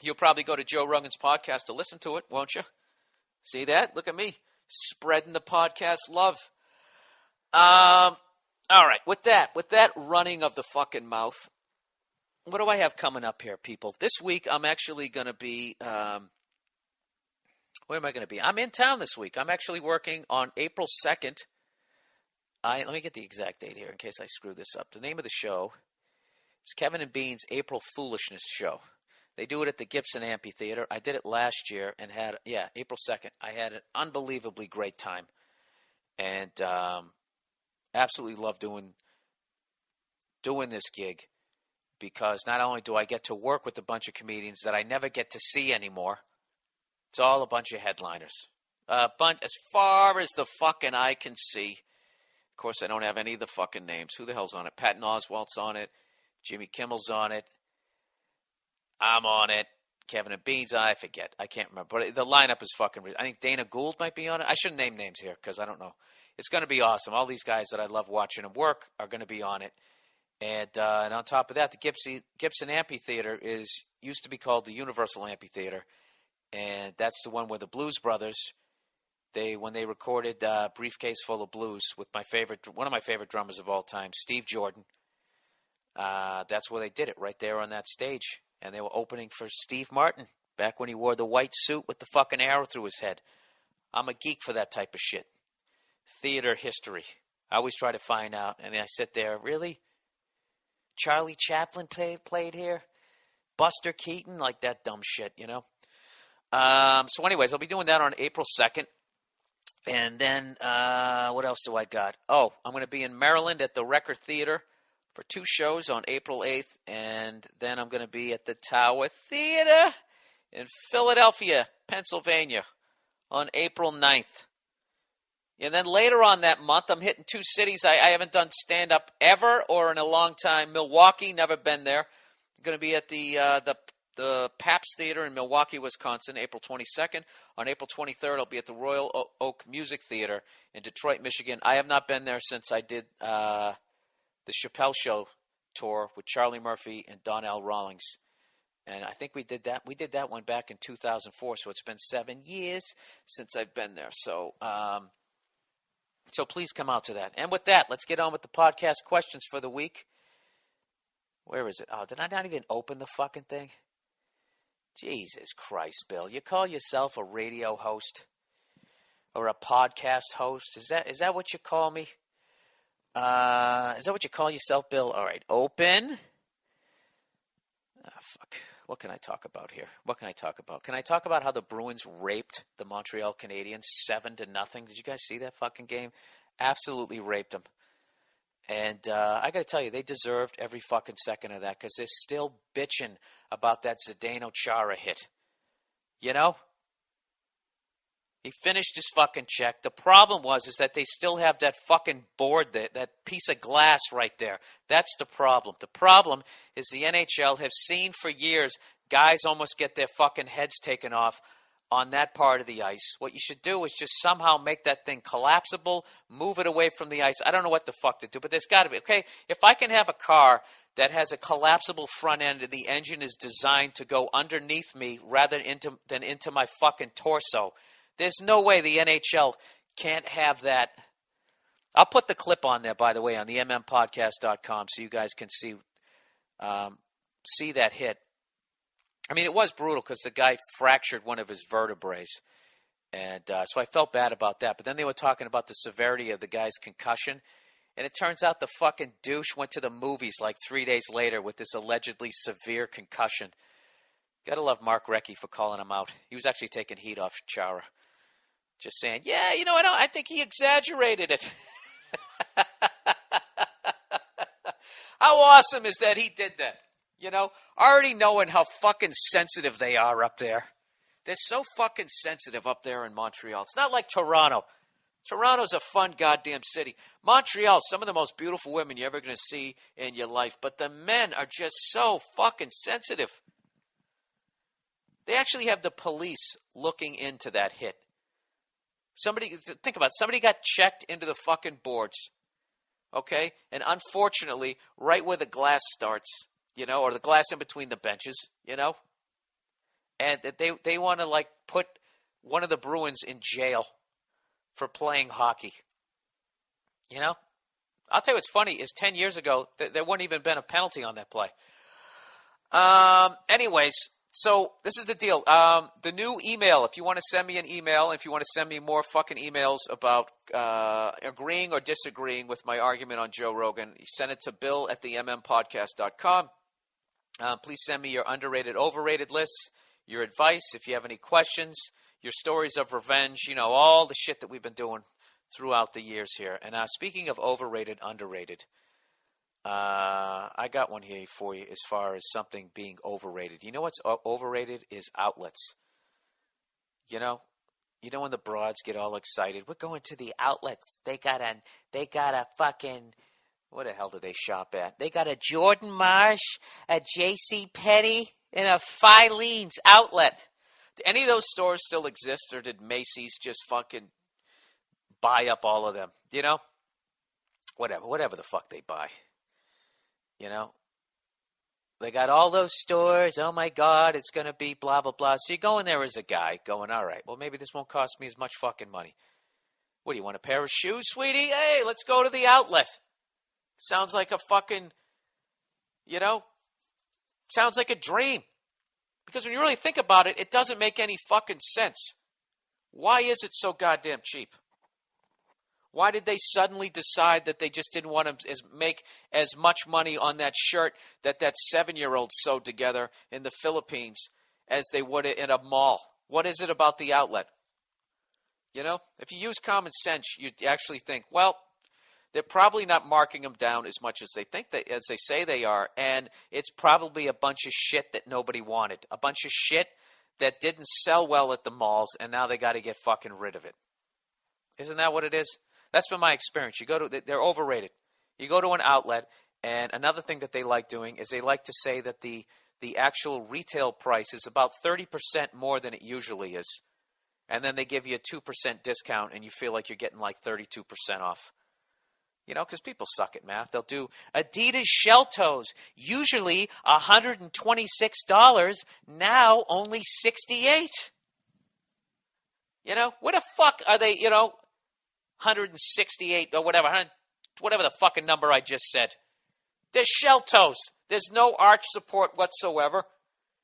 you'll probably go to Joe Rogan's podcast to listen to it, won't you? See that? Look at me spreading the podcast love. All right. With that running of the fucking mouth, what do I have coming up here, people? This week I'm actually going to be where am I going to be? I'm in town this week. I'm actually working on April 2nd. Let me get the exact date here in case I screw this up. The name of the show is Kevin and Bean's April Foolishness Show. They do it at the Gibson Amphitheater. I did it last year and April 2nd. I had an unbelievably great time. And absolutely love doing this gig because not only do I get to work with a bunch of comedians that I never get to see anymore, it's all a bunch of headliners. As far as the fucking eye can see. Of course, I don't have any of the fucking names. Who the hell's on it? Patton Oswalt's on it. Jimmy Kimmel's on it. I'm on it. Kevin and Bean's on it. I forget. I can't remember. But the lineup is fucking... I think Dana Gould might be on it. I shouldn't name names here because I don't know. It's going to be awesome. All these guys that I love watching them work are going to be on it. And on top of that, the Gibson Amphitheater used to be called the Universal Amphitheater. And that's the one where the Blues Brothers, when they recorded Briefcase Full of Blues with one of my favorite drummers of all time, Steve Jordan, that's where they did it, right there on that stage. And they were opening for Steve Martin back when he wore the white suit with the fucking arrow through his head. I'm a geek for that type of shit. Theater history. I always try to find out, and I sit there, really? Charlie Chaplin played here? Buster Keaton? Like that dumb shit, So anyways, I'll be doing that on April 2nd. And then what else do I got? Oh, I'm going to be in Maryland at the Record Theater for 2 shows on April 8th. And then I'm going to be at the Tower Theater in Philadelphia, Pennsylvania on April 9th. And then later on that month, I'm hitting 2 cities I haven't done stand-up ever or in a long time. Milwaukee, never been there. I'm going to be at the Pabst Theater in Milwaukee, Wisconsin, April 22nd. On April 23rd, I'll be at the Royal Oak Music Theater in Detroit, Michigan. I have not been there since I did the Chappelle Show tour with Charlie Murphy and Donnell Rawlings. And I think we did that one back in 2004, so it's been 7 years since I've been there. So please come out to that. And with that, let's get on with the podcast questions for the week. Where is it? Oh, did I not even open the fucking thing? Jesus Christ, Bill. You call yourself a radio host or a podcast host? Is that what you call me? Is that what you call yourself, Bill? All right, open. Fuck. What can I talk about here? Can I talk about how the Bruins raped the Montreal Canadiens 7-0? Did you guys see that fucking game? Absolutely raped them. And I got to tell you, they deserved every fucking second of that because they're still bitching about that Zdeno Chara hit. You know? He finished his fucking check. The problem is that they still have that fucking board, that piece of glass right there. That's the problem. The problem is the NHL have seen for years guys almost get their fucking heads taken off on that part of the ice. What you should do is just somehow make that thing collapsible, move it away from the ice. I don't know what the fuck to do, but there's got to be. Okay, if I can have a car that has a collapsible front end and the engine is designed to go underneath me rather than into my fucking torso, there's no way the NHL can't have that. I'll put the clip on there, by the way, on the mmpodcast.com so you guys can see that hit. I mean, it was brutal because the guy fractured one of his vertebrae. And so I felt bad about that. But then they were talking about the severity of the guy's concussion. And it turns out the fucking douche went to the movies like 3 days later with this allegedly severe concussion. Gotta love Mark Recchi for calling him out. He was actually taking heat off Chara. Just saying, yeah, I think he exaggerated it. How awesome is that he did that? Already knowing how fucking sensitive they are up there. They're so fucking sensitive up there in Montreal. It's not like Toronto. Toronto's a fun goddamn city. Montreal, some of the most beautiful women you're ever going to see in your life. But the men are just so fucking sensitive. They actually have the police looking into that hit. Think about it. Somebody got checked into the fucking boards. Okay? And unfortunately, right where the glass starts, or the glass in between the benches, and they want to put one of the Bruins in jail for playing hockey. I'll tell you what's funny is 10 years ago, there wouldn't even been a penalty on that play. Anyways, so this is the deal. The new email, if you want to send me an email, if you want to send me more fucking emails about agreeing or disagreeing with my argument on Joe Rogan, you send it to bill@themmpodcast.com. Please send me your underrated, overrated lists, your advice, if you have any questions, your stories of revenge, all the shit that we've been doing throughout the years here. And speaking of overrated, underrated, I got one here for you as far as something being overrated. You know what's overrated is outlets. When the broads get all excited, we're going to the outlets. They got a fucking, what the hell do they shop at? They got a Jordan Marsh, a J.C. Penney, and a Filene's outlet. Do any of those stores still exist, or did Macy's just fucking buy up all of them? Whatever the fuck they buy. They got all those stores. Oh my God, it's going to be blah, blah, blah. So you go in there as a guy going, all right, well, maybe this won't cost me as much fucking money. What do you want, a pair of shoes, sweetie? Hey, let's go to the outlet. Sounds like a fucking, sounds like a dream. Because when you really think about it, it doesn't make any fucking sense. Why is it so goddamn cheap? Why did they suddenly decide that they just didn't want to make as much money on that shirt that 7-year-old sewed together in the Philippines as they would in a mall? What is it about the outlet? If you use common sense, you actually think, well, they're probably not marking them down as much as they say they are, and it's probably a bunch of shit that nobody wanted, a bunch of shit that didn't sell well at the malls, and now they got to get fucking rid of it. Isn't that what it is? That's been my experience. They're overrated. You go to an outlet, and another thing that they like doing is they like to say that the actual retail price is about 30% more than it usually is. And then they give you a 2% discount, and you feel like you're getting like 32% off. Because people suck at math. They'll do Adidas shell toes, usually $126, now only $68. Where the fuck are they, 168 or whatever the fucking number I just said. They're shell toes. There's no arch support whatsoever.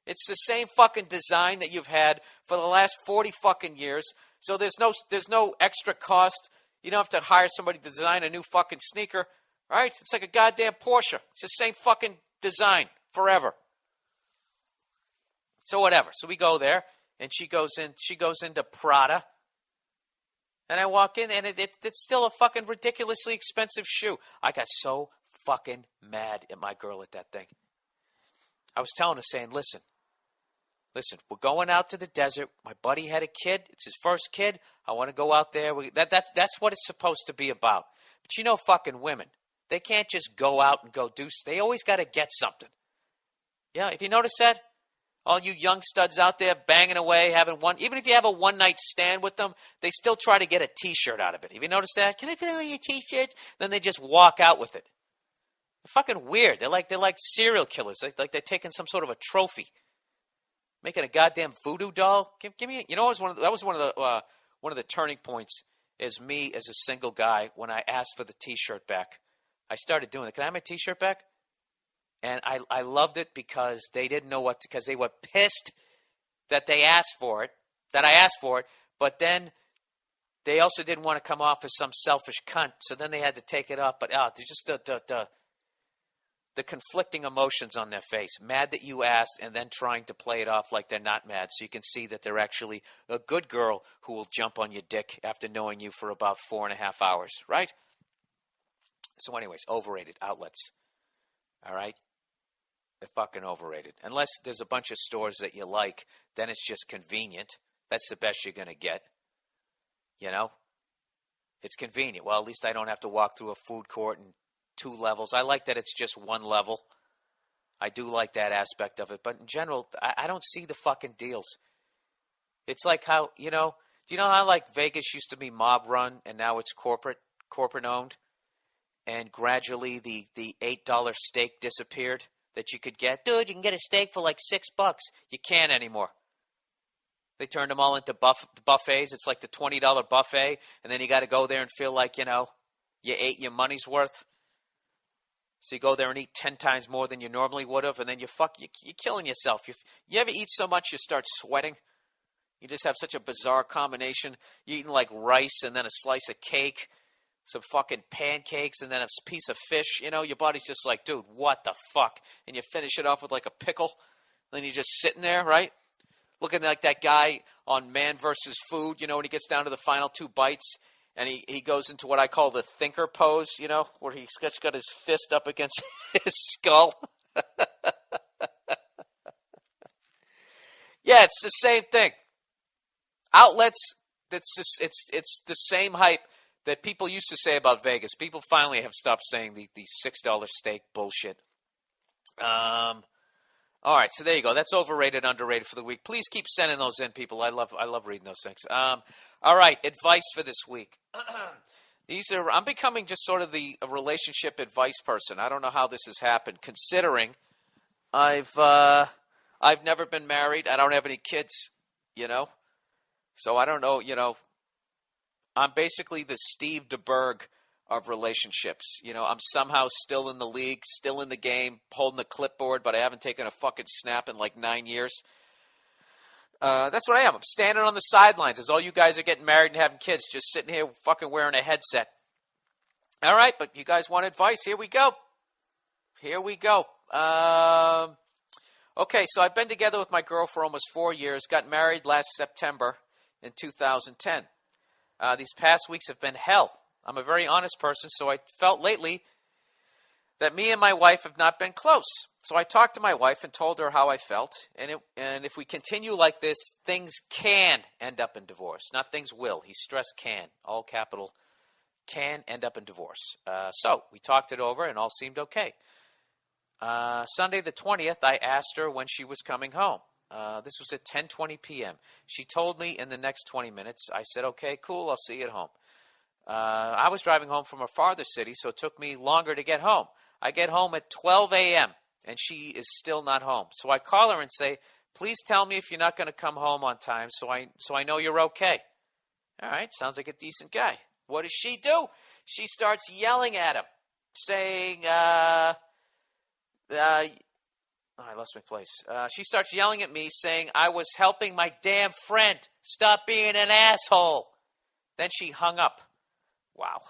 It's the same fucking design that you've had for the last 40 fucking years. So there's no extra cost. You don't have to hire somebody to design a new fucking sneaker. All right? It's like a goddamn Porsche. It's the same fucking design forever. So whatever. So we go there, and she goes into Prada. And I walk in, and it's still a fucking ridiculously expensive shoe. I got so fucking mad at my girl at that thing. I was telling her, saying, listen, Listen, we're going out to the desert. My buddy had a kid. It's his first kid. I want to go out there. That's what it's supposed to be about. But you know fucking women. They can't just go out and go do. They always got to get something. Yeah, if you notice that? All you young studs out there banging away, having one. Even if you have a one-night stand with them, they still try to get a T-shirt out of it. Have you noticed that? Can I put on your T-shirts? Then they just walk out with it. They're fucking weird. They're like serial killers. Like they're taking some sort of a trophy. Making a goddamn voodoo doll. Give me. You know, that was one of the turning points as me as a single guy when I asked for the T-shirt back. I started doing it. Can I have my T-shirt back? And I loved it because they didn't know what because they were pissed that I asked for it. But then they also didn't want to come off as some selfish cunt. So then they had to take it off. But just the conflicting emotions on their face. Mad that you asked and then trying to play it off like they're not mad. So you can see that they're actually a good girl who will jump on your dick after knowing you for about 4.5 hours, right? So anyways, overrated outlets. All right? They're fucking overrated. Unless there's a bunch of stores that you like, then it's just convenient. That's the best you're going to get. You know? It's convenient. Well, at least I don't have to walk through a food court and 2 levels. I like that it's just 1 level. I do like that aspect of it. But in general, I don't see the fucking deals. It's like how, do you know how like Vegas used to be mob run and now it's corporate owned? And gradually the $8 steak disappeared that you could get. Dude, you can get a steak for like $6. You can't anymore. They turned them all into buffets. It's like the $20 buffet. And then you got to go there and feel like, you ate your money's worth. So you go there and eat 10 times more than you normally would have, and then you're killing yourself. You ever eat so much you start sweating? You just have such a bizarre combination. You're eating like rice and then a slice of cake, some fucking pancakes, and then a piece of fish. Your body's just like, dude, what the fuck? And you finish it off with like a pickle. Then you're just sitting there, right? Looking like that guy on Man vs. Food, when he gets down to the final 2 bites. And he goes into what I call the thinker pose, where he's just got his fist up against his skull. Yeah, it's the same thing. Outlets, it's the same hype that people used to say about Vegas. People finally have stopped saying the $6 steak bullshit. All right, so there you go. That's overrated, underrated for the week. Please keep sending those in, people. I love reading those things. All right, advice for this week. I'm becoming just sort of a relationship advice person. I don't know how this has happened, considering I've never been married. I don't have any kids, So I don't know, I'm basically the Steve DeBerg of relationships. I'm somehow still in the league, still in the game, holding the clipboard, but I haven't taken a fucking snap in like 9 years. That's what I am. I'm standing on the sidelines as all you guys are getting married and having kids, just sitting here fucking wearing a headset. All right, but you guys want advice? Here we go. Okay, so I've been together with my girl for almost 4 years, got married last September in 2010. These past weeks have been hell. I'm a very honest person, so I felt lately that me and my wife have not been close. So I talked to my wife and told her how I felt, and if we continue like this, things can end up in divorce. Not things will. He stressed can, all capital, can end up in divorce. So we talked it over, and all seemed okay. Sunday the 20th, I asked her when she was coming home. This was at 10:20 p.m. She told me in the next 20 minutes. I said, okay, cool, I'll see you at home. I was driving home from a farther city, so it took me longer to get home. I get home at 12 a.m., and she is still not home. So I call her and say, please tell me if you're not going to come home on time so I know you're okay. All right, sounds like a decent guy. What does she do? She starts yelling at him, saying, I lost my place. She starts yelling at me, saying I was helping my damn friend. Stop being an asshole. Then she hung up. Wow.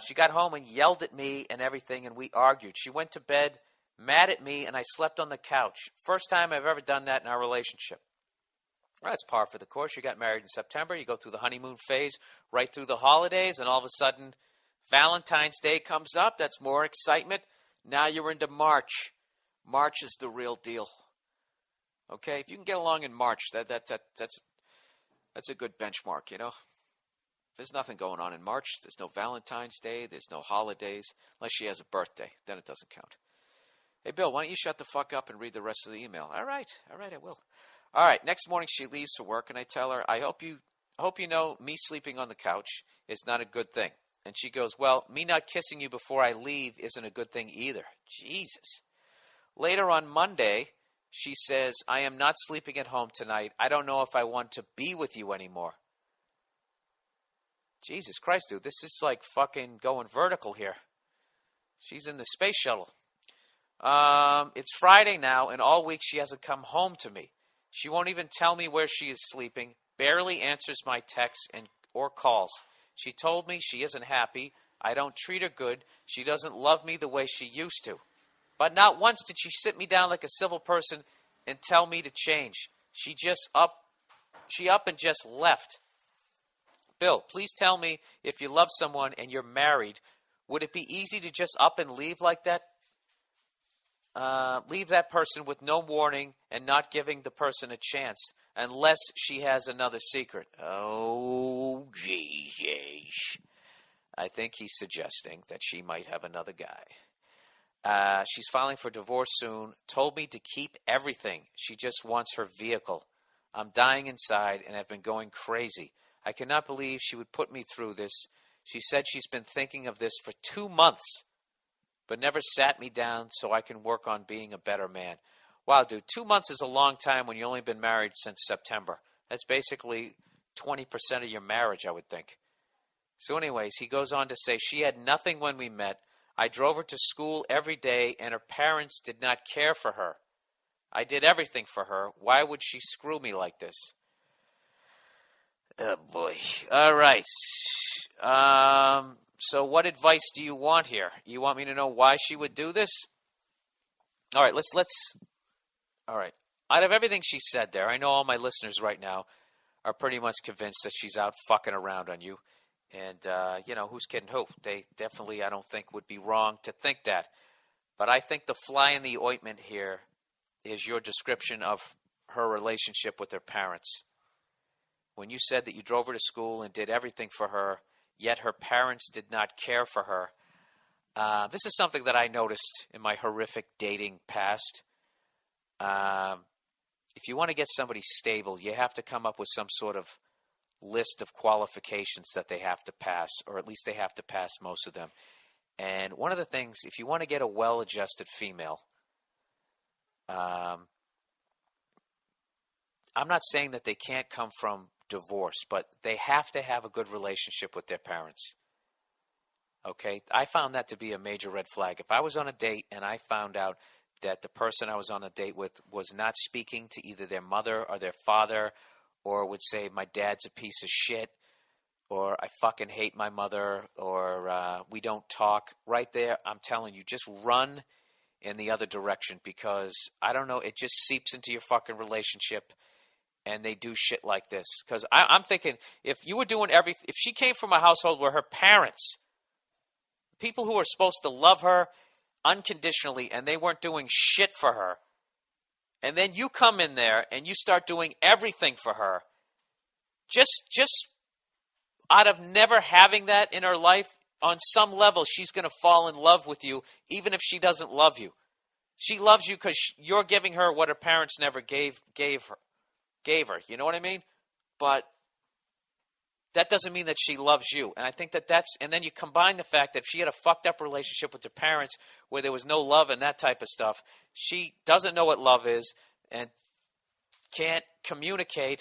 She got home and yelled at me and everything, and we argued. She went to bed mad at me, and I slept on the couch. First time I've ever done that in our relationship. Well, that's par for the course. You got married in September. You go through the honeymoon phase, right through the holidays, and all of a sudden Valentine's Day comes up. That's more excitement. Now you're into March. March is the real deal. Okay, if you can get along in March, that's a good benchmark, you know. There's nothing going on in March. There's no Valentine's Day. There's no holidays. Unless she has a birthday. Then it doesn't count. Hey, Bill, why don't you shut the fuck up and read the rest of the email? All right, I will. All right, next morning she leaves for work, and I tell her, I hope you know me sleeping on the couch is not a good thing. And she goes, well, me not kissing you before I leave isn't a good thing either. Jesus. Later on Monday, she says, I am not sleeping at home tonight. I don't know if I want to be with you anymore. Jesus Christ, dude, this is like fucking going vertical here. She's in the space shuttle. It's Friday now, and all week she hasn't come home to me. She won't even tell me where she is sleeping, barely answers my texts or calls. She told me she isn't happy. I don't treat her good. She doesn't love me the way she used to. But not once did she sit me down like a civil person and tell me to change. She up and just left. Bill, please tell me if you love someone and you're married, would it be easy to just up and leave like that? Leave that person with no warning and not giving the person a chance unless she has another secret. Oh, Jesus. I think he's suggesting that she might have another guy. She's filing for divorce soon. Told me to keep everything. She just wants her vehicle. I'm dying inside and have been going crazy. I cannot believe she would put me through this. She said she's been thinking of this for 2 months, but never sat me down so I can work on being a better man. Wow, dude, 2 months is a long time when you've only been married since September. That's basically 20% of your marriage, I would think. So anyways, he goes on to say, she had nothing when we met. I drove her to school every day, and her parents did not care for her. I did everything for her. Why would she screw me like this? Oh, boy. All right. So what advice do you want here? You want me to know why she would do this? All right, let's all right. Out of everything she said there, I know all my listeners right now are pretty much convinced that she's out fucking around on you. And, who's kidding who? They definitely, I don't think, would be wrong to think that. But I think the fly in the ointment here is your description of her relationship with her parents. When you said that you drove her to school and did everything for her, yet her parents did not care for her. This is something that I noticed in my horrific dating past. If you want to get somebody stable, you have to come up with some sort of list of qualifications that they have to pass, or at least they have to pass most of them. And one of the things, if you want to get a well-adjusted female, I'm not saying that they can't come from divorce, but they have to have a good relationship with their parents. Okay? I found that to be a major red flag. If I was on a date and I found out that the person I was on a date with was not speaking to either their mother or their father, or would say, my dad's a piece of shit, or I fucking hate my mother, or we don't talk, right there, I'm telling you, just run in the other direction, because, I don't know, it just seeps into your fucking relationship, and they do shit like this. Because I'm thinking, if you were doing everything, if she came from a household where her parents, people who are supposed to love her unconditionally, and they weren't doing shit for her, and then you come in there and you start doing everything for her, just out of never having that in her life, on some level, she's going to fall in love with you, even if she doesn't love you. She loves you because you're giving her what her parents never gave her. You know what I mean? But that doesn't mean that she loves you. And I think and then you combine the fact that if she had a fucked up relationship with her parents where there was no love and that type of stuff, she doesn't know what love is and can't communicate.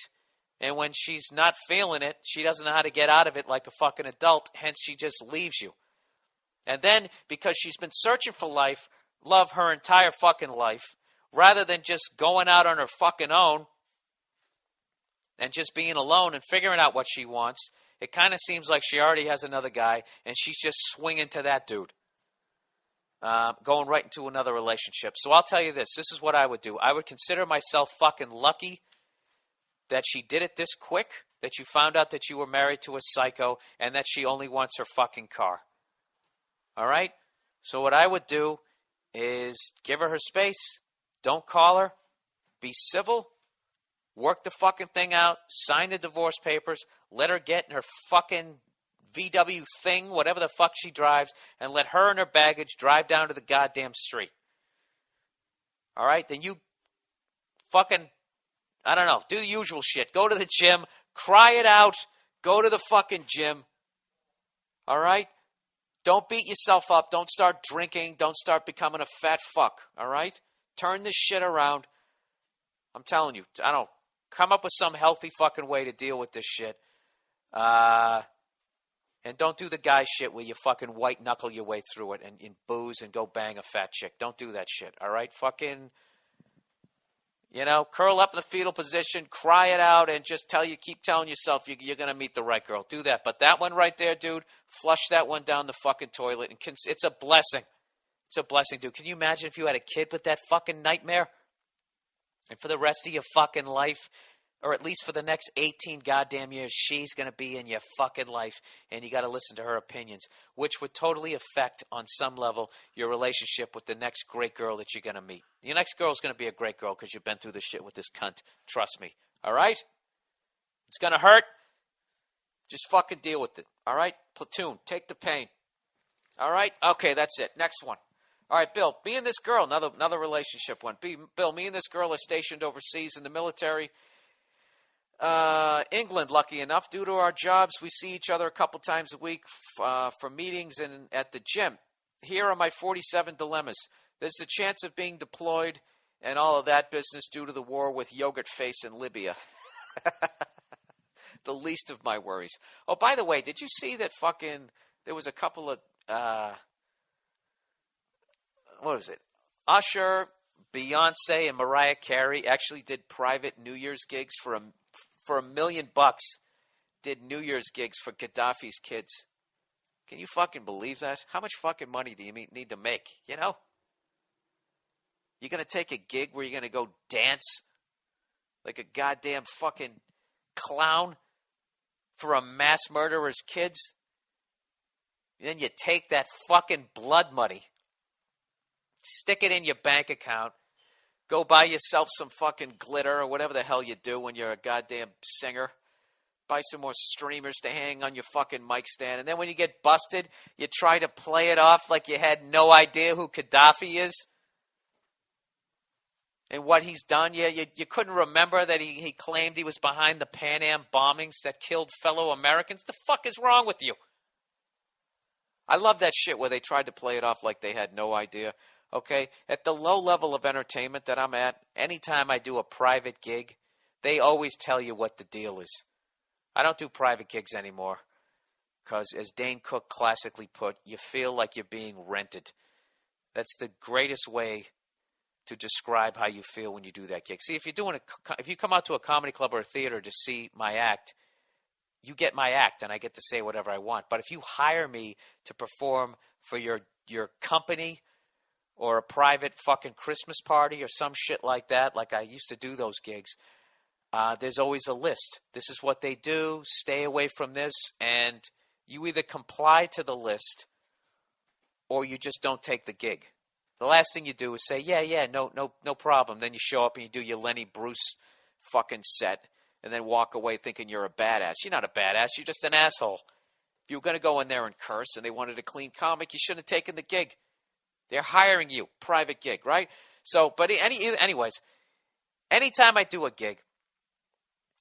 And when she's not feeling it, she doesn't know how to get out of it like a fucking adult. Hence, she just leaves you. And then, because she's been searching for love her entire fucking life, rather than just going out on her fucking own and just being alone and figuring out what she wants, it kind of seems like she already has another guy and she's just swinging to that dude. Going right into another relationship. So I'll tell you this. This is what I would do. I would consider myself fucking lucky that she did it this quick, that you found out that you were married to a psycho, and that she only wants her fucking car. All right? So what I would do is give her space. Don't call her. Be civil. Work the fucking thing out. Sign the divorce papers. Let her get in her fucking VW thing, whatever the fuck she drives, and let her and her baggage drive down to the goddamn street. All right? Then you fucking, I don't know, do the usual shit. Go to the gym. Cry it out. Go to the fucking gym. All right? Don't beat yourself up. Don't start drinking. Don't start becoming a fat fuck. All right? Turn this shit around. I'm telling you, I don't know. Come up with some healthy fucking way to deal with this shit. And don't do the guy shit where you fucking white knuckle your way through it and booze and go bang a fat chick. Don't do that shit, all right? Fucking, curl up in the fetal position, cry it out, and just keep telling yourself you're going to meet the right girl. Do that. But that one right there, dude, flush that one down the fucking toilet. And it's a blessing. It's a blessing, dude. Can you imagine if you had a kid with that fucking nightmare? And for the rest of your fucking life, or at least for the next 18 goddamn years, she's going to be in your fucking life, and you got to listen to her opinions, which would totally affect, on some level, your relationship with the next great girl that you're going to meet. Your next girl is going to be a great girl because you've been through this shit with this cunt. Trust me. All right? It's going to hurt. Just fucking deal with it. All right? Platoon, take the pain. All right? Okay, that's it. Next one. All right, Bill, me and this girl, another relationship one. Bill, me and this girl are stationed overseas in the military. England, lucky enough. Due to our jobs, we see each other a couple times a week for meetings and at the gym. Here are my 47 dilemmas. There's the chance of being deployed and all of that business due to the war with Yogurt Face in Libya. The least of my worries. Oh, by the way, did you see that there was a couple of... what was it? Usher, Beyonce, and Mariah Carey actually did private New Year's gigs for $1 million. Did New Year's gigs for Gaddafi's kids. Can you fucking believe that? How much fucking money do you need to make? You're going to take a gig where you're going to go dance like a goddamn fucking clown for a mass murderer's kids? And then you take that fucking blood money, stick it in your bank account, go buy yourself some fucking glitter or whatever the hell you do when you're a goddamn singer. Buy some more streamers to hang on your fucking mic stand. And then when you get busted, you try to play it off like you had no idea who Gaddafi is and what he's done. You couldn't remember that he claimed he was behind the Pan Am bombings that killed fellow Americans. The fuck is wrong with you? I love that shit where they tried to play it off like they had no idea. Okay, at the low level of entertainment that I'm at, anytime I do a private gig, they always tell you what the deal is. I don't do private gigs anymore because, as Dane Cook classically put, you feel like you're being rented. That's the greatest way to describe how you feel when you do that gig. See, if you come out to a comedy club or a theater to see my act, you get my act and I get to say whatever I want. But if you hire me to perform for your company or a private fucking Christmas party or some shit like that, like I used to do those gigs, there's always a list. This is what they do. Stay away from this. And you either comply to the list or you just don't take the gig. The last thing you do is say, yeah, no problem. Then you show up and you do your Lenny Bruce fucking set and then walk away thinking you're a badass. You're not a badass. You're just an asshole. If you were going to go in there and curse and they wanted a clean comic, you shouldn't have taken the gig. They're hiring you. Private gig, right? So, but anyways, anytime I do a gig,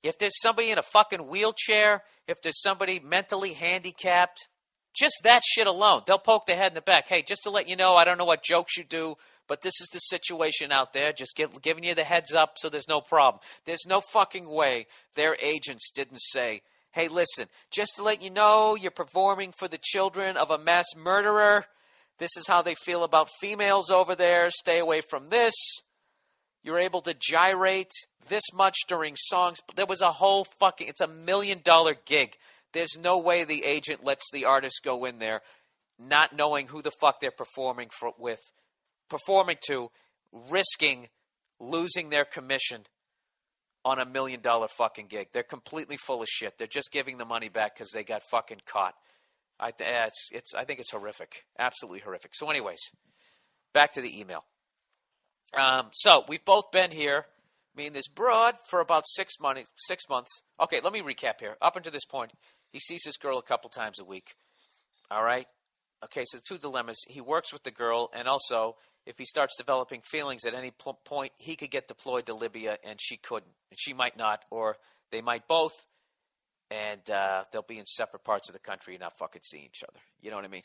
if there's somebody in a fucking wheelchair, if there's somebody mentally handicapped, just that shit alone, they'll poke their head in the back. Hey, just to let you know, I don't know what jokes you do, but this is the situation out there. Just giving you the heads up so there's no problem. There's no fucking way their agents didn't say, hey, listen, just to let you know, you're performing for the children of a mass murderer. This is how they feel about females over there. Stay away from this. You're able to gyrate this much during songs. There was a whole fucking, it's $1 million gig. There's no way the agent lets the artist go in there not knowing who the fuck they're performing to, risking losing their commission on $1 million fucking gig. They're completely full of shit. They're just giving the money back because they got fucking caught. I think it's horrific. Absolutely horrific. So anyways, back to the email. So we've both been here me and this broad for about 6 months. 6 months. Okay, let me recap here. Up until this point, he sees this girl a couple times a week. All right? Okay, so 2 dilemmas. He works with the girl, and also, if he starts developing feelings at any point, he could get deployed to Libya, and she couldn't. And she might not, or they might both, and they'll be in separate parts of the country and not fucking see each other. You know what I mean?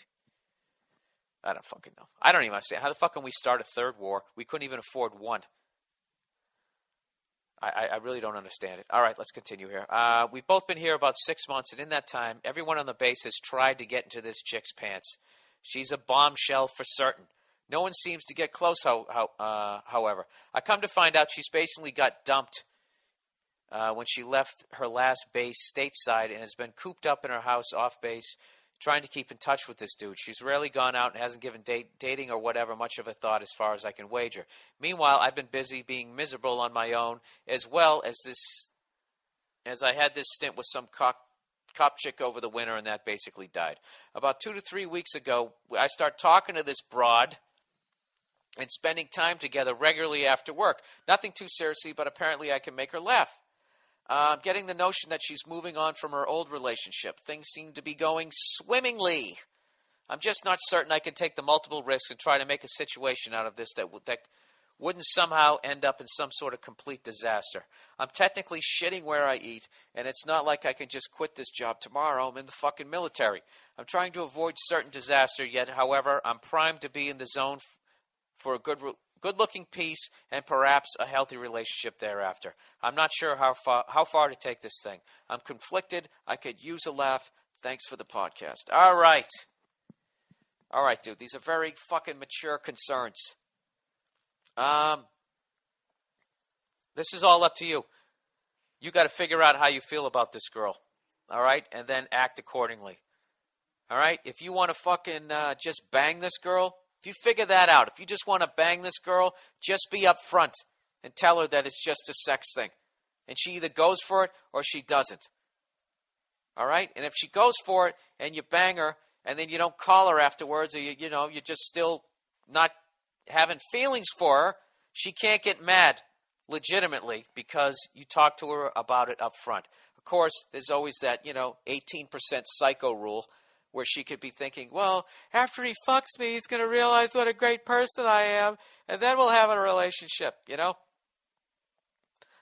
I don't fucking know. I don't even understand. How the fuck can we start a third war? We couldn't even afford one. I really don't understand it. All right, let's continue here. We've both been here about 6 months, and in that time, everyone on the base has tried to get into this chick's pants. She's a bombshell for certain. No one seems to get close, however. I come to find out she's basically got dumped when she left her last base stateside and has been cooped up in her house off base, trying to keep in touch with this dude. She's rarely gone out and hasn't given dating or whatever much of a thought as far as I can wager. Meanwhile, I've been busy being miserable on my own, as well as I had this stint with some cop chick over the winter, and that basically died. About 2 to 3 weeks ago, I start talking to this broad and spending time together regularly after work. Nothing too seriously, but apparently I can make her laugh. I'm getting the notion that she's moving on from her old relationship. Things seem to be going swimmingly. I'm just not certain I can take the multiple risks and try to make a situation out of this that wouldn't somehow end up in some sort of complete disaster. I'm technically shitting where I eat, and it's not like I can just quit this job tomorrow. I'm in the fucking military. I'm trying to avoid certain disaster, yet, however, I'm primed to be in the zone for a good-looking piece and perhaps a healthy relationship thereafter. I'm not sure how far to take this thing. I'm conflicted. I could use a laugh. Thanks for the podcast. All right, dude. These are very fucking mature concerns. This is all up to you. You got to figure out how you feel about this girl. All right, and then act accordingly. All right, if you want to fucking just bang this girl, if you figure that out, if you just want to bang this girl, just be upfront and tell her that it's just a sex thing. And she either goes for it or she doesn't. All right? And if she goes for it and you bang her and then you don't call her afterwards, or you're just still not having feelings for her, she can't get mad legitimately because you talk to her about it up front. Of course, there's always that, 18% psycho rule, where she could be thinking, well, after he fucks me, he's going to realize what a great person I am, and then we'll have a relationship,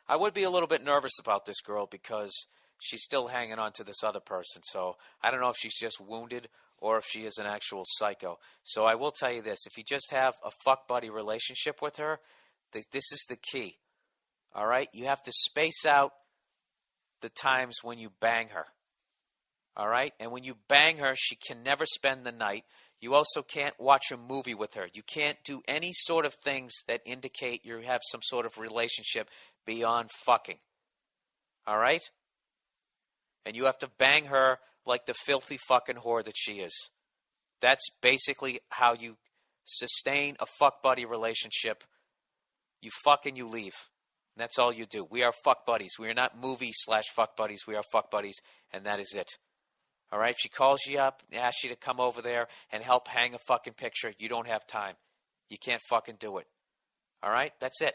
I would be a little bit nervous about this girl because she's still hanging on to this other person. So I don't know if she's just wounded or if she is an actual psycho. So I will tell you this. If you just have a fuck buddy relationship with her, this is the key. All right? You have to space out the times when you bang her. All right? And when you bang her, she can never spend the night. You also can't watch a movie with her. You can't do any sort of things that indicate you have some sort of relationship beyond fucking. All right? And you have to bang her like the filthy fucking whore that she is. That's basically how you sustain a fuck buddy relationship. You fuck and you leave. And that's all you do. We are fuck buddies. We are not movie/fuck buddies. We are fuck buddies, and that is it. All right? If she calls you up and asks you to come over there and help hang a fucking picture, you don't have time. You can't fucking do it. All right? That's it.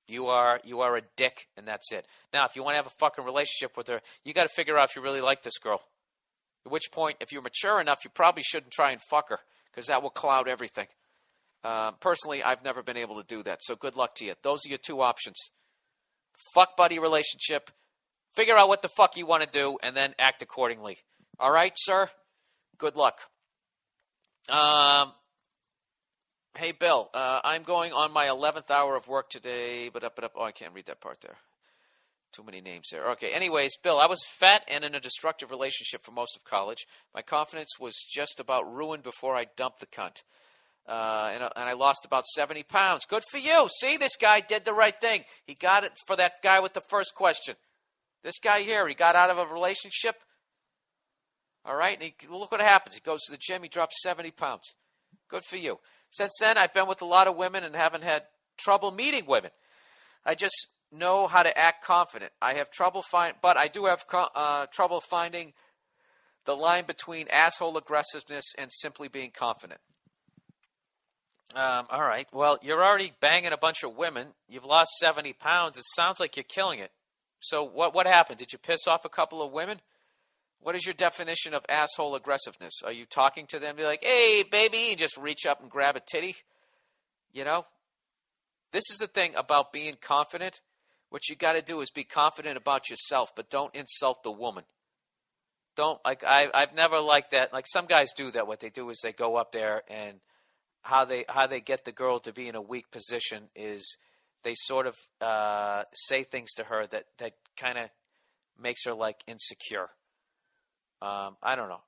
You are a dick, and that's it. Now, if you want to have a fucking relationship with her, you got to figure out if you really like this girl. At which point, if you're mature enough, you probably shouldn't try and fuck her, because that will cloud everything. Personally, I've never been able to do that, so good luck to you. Those are your two options. Fuck buddy relationship, figure out what the fuck you want to do, and then act accordingly. All right, sir? Good luck. Hey, Bill, I'm going on my 11th hour of work today, but I can't read that part there. Too many names there. Okay, anyways, Bill, I was fat and in a destructive relationship for most of college. My confidence was just about ruined before I dumped the cunt. And I lost about 70 pounds. Good for you. See, this guy did the right thing. He got it for that guy with the first question. This guy here, he got out of a relationship. All right, and look what happens. He goes to the gym, he drops 70 pounds. Good for you. Since then, I've been with a lot of women and haven't had trouble meeting women. I just know how to act confident. I have trouble but I do have trouble finding the line between asshole aggressiveness and simply being confident. All right. Well, you're already banging a bunch of women. You've lost 70 pounds. It sounds like you're killing it. So what happened? Did you piss off a couple of women? What is your definition of asshole aggressiveness? Are you talking to them, be like, hey, baby, and just reach up and grab a titty? You know? This is the thing about being confident. What you got to do is be confident about yourself, but don't insult the woman. Don't, like, I've never liked that. Like, some guys do that. What they do is they go up there, and how they get the girl to be in a weak position is they sort of say things to her that kind of makes her, like, insecure. I don't know.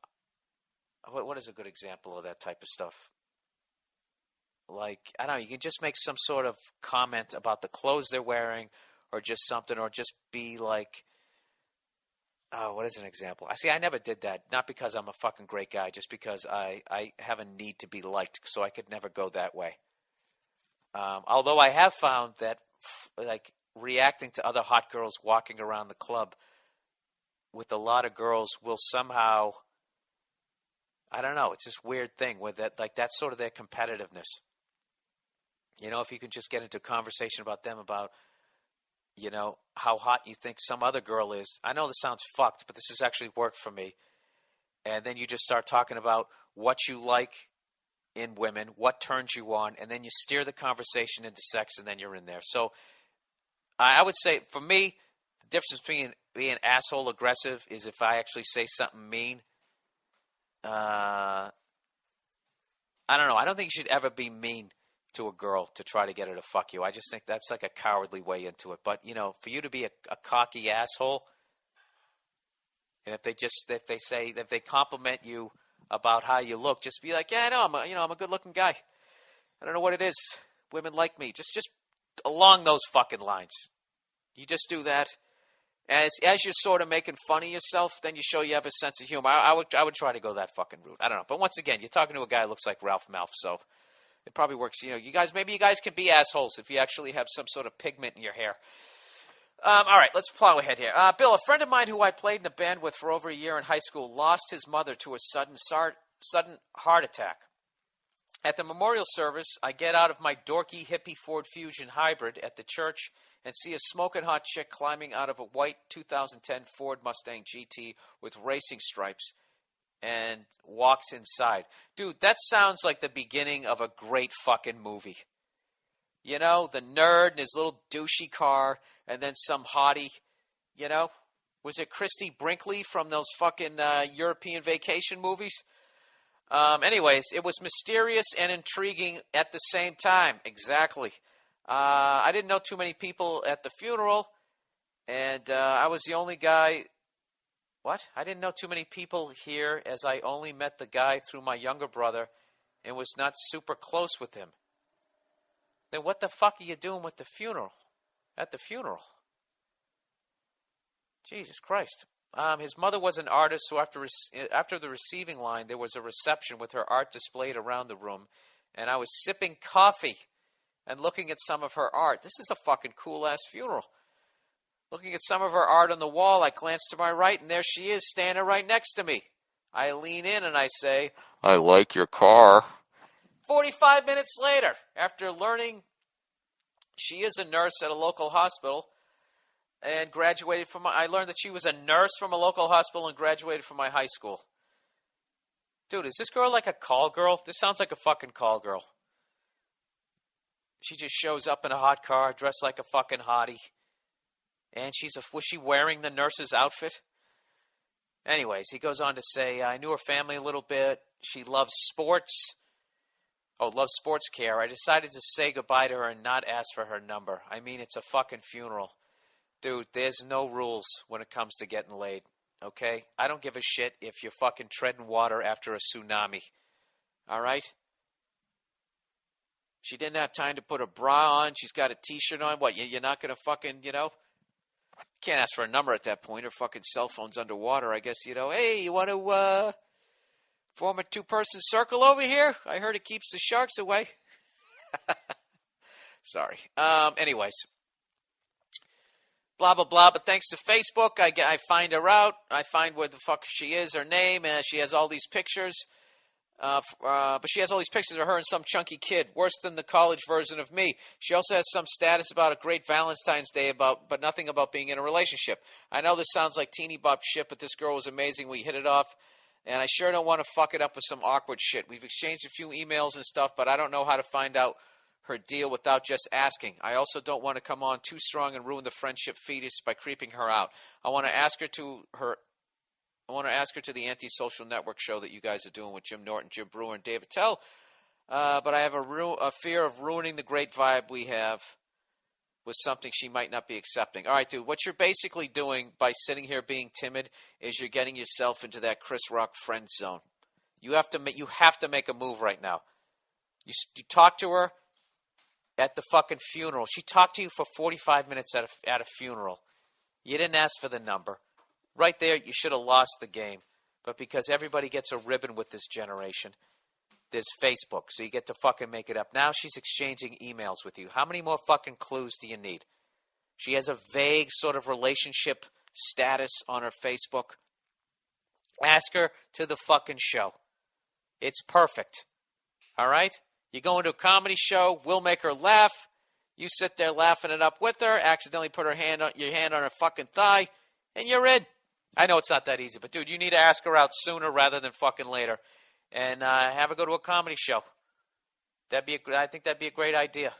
What is a good example of that type of stuff? Like, I don't know, you can just make some sort of comment about the clothes they're wearing or just something, or just be like, oh, what is an example? I never did that. Not because I'm a fucking great guy, just because I have a need to be liked, so I could never go that way. Although I have found that, like, reacting to other hot girls walking around the club with a lot of girls will somehow, I don't know, it's this weird thing with that, like, that's sort of their competitiveness. You know, if you can just get into a conversation about them, about, you know, how hot you think some other girl is. I know this sounds fucked, but this has actually worked for me. And then you just start talking about what you like in women, what turns you on, and then you steer the conversation into sex, and then you're in there. So I would say, for me, the difference between being asshole aggressive is if I actually say something mean. I don't know. I don't think you should ever be mean to a girl to try to get her to fuck you. I just think that's like a cowardly way into it. But, you know, for you to be a cocky asshole, and if they compliment you about how you look, just be like, yeah, I know, I'm a good looking guy. I don't know what it is. Women like me. Just along those fucking lines. You just do that. As you're sort of making fun of yourself, then you show you have a sense of humor. I would try to go that fucking route. I don't know. But once again, you're talking to a guy who looks like Ralph Malph, so it probably works. You know, maybe you guys can be assholes if you actually have some sort of pigment in your hair. All right, let's plow ahead here. Bill, a friend of mine who I played in a band with for over a year in high school lost his mother to a sudden heart attack. At the memorial service, I get out of my dorky hippie Ford Fusion hybrid at the church and see a smoking hot chick climbing out of a white 2010 Ford Mustang GT with racing stripes and walks inside. Dude, that sounds like the beginning of a great fucking movie. You know, the nerd in his little douchey car, and then some hottie, you know? Was it Christy Brinkley from those fucking European vacation movies? Anyways, it was mysterious and intriguing at the same time. Exactly. I didn't know too many people at the funeral, and I was the only guy. What? I didn't know too many people here, as I only met the guy through my younger brother and was not super close with him. Then what the fuck are you doing with the funeral? At the funeral? Jesus Christ. His mother was an artist, so after the receiving line, there was a reception with her art displayed around the room, and I was sipping coffee and looking at some of her art. This is a fucking cool-ass funeral. Looking at some of her art on the wall, I glance to my right, and there she is, standing right next to me. I lean in and I say, "I like your car." 45 minutes later, after learning she is a nurse at a local hospital and graduated from I learned that she was a nurse from a local hospital and graduated from my high school. Dude, is this girl like a call girl? This sounds like a fucking call girl. She just shows up in a hot car, dressed like a fucking hottie. And was she wearing the nurse's outfit? Anyways, he goes on to say, I knew her family a little bit. She loves sports. Loves sports care. I decided to say goodbye to her and not ask for her number. I mean, it's a fucking funeral. Dude, there's no rules when it comes to getting laid, okay? I don't give a shit if you're fucking treading water after a tsunami, all right? She didn't have time to put a bra on. She's got a T-shirt on. What, you're not going to fucking, Can't ask for a number at that point. Her fucking cell phone's underwater. I guess, hey, you want to form a two-person circle over here? I heard it keeps the sharks away. Sorry. Anyways. Blah, blah, blah. But thanks to Facebook, I find her out. I find where the fuck she is, her name. She has all these pictures. But she has all these pictures of her and some chunky kid, worse than the college version of me. She also has some status about a great Valentine's Day, but nothing about being in a relationship. I know this sounds like teeny bop shit, but this girl was amazing. We hit it off, and I sure don't want to fuck it up with some awkward shit. We've exchanged a few emails and stuff, but I don't know how to find out her deal without just asking. I also don't want to come on too strong and ruin the friendship fetus by creeping her out. I want to ask her to the Anti-Social Network show that you guys are doing with Jim Norton, Jim Brewer, and Dave Attell. But I have a fear of ruining the great vibe we have with something she might not be accepting. All right, dude, what you're basically doing by sitting here being timid is you're getting yourself into that Chris Rock friend zone. You have to make a move right now. You talk to her at the fucking funeral. She talked to you for 45 minutes at a funeral. You didn't ask for the number. Right there, you should have lost the game. But because everybody gets a ribbon with this generation, there's Facebook, so you get to fucking make it up. Now she's exchanging emails with you. How many more fucking clues do you need? She has a vague sort of relationship status on her Facebook. Ask her to the fucking show. It's perfect. All right? You go into a comedy show, we'll make her laugh. You sit there laughing it up with her, accidentally put your hand on her fucking thigh, and you're in. I know it's not that easy, but dude, you need to ask her out sooner rather than fucking later, and have her go to a comedy show. I think that'd be a great idea.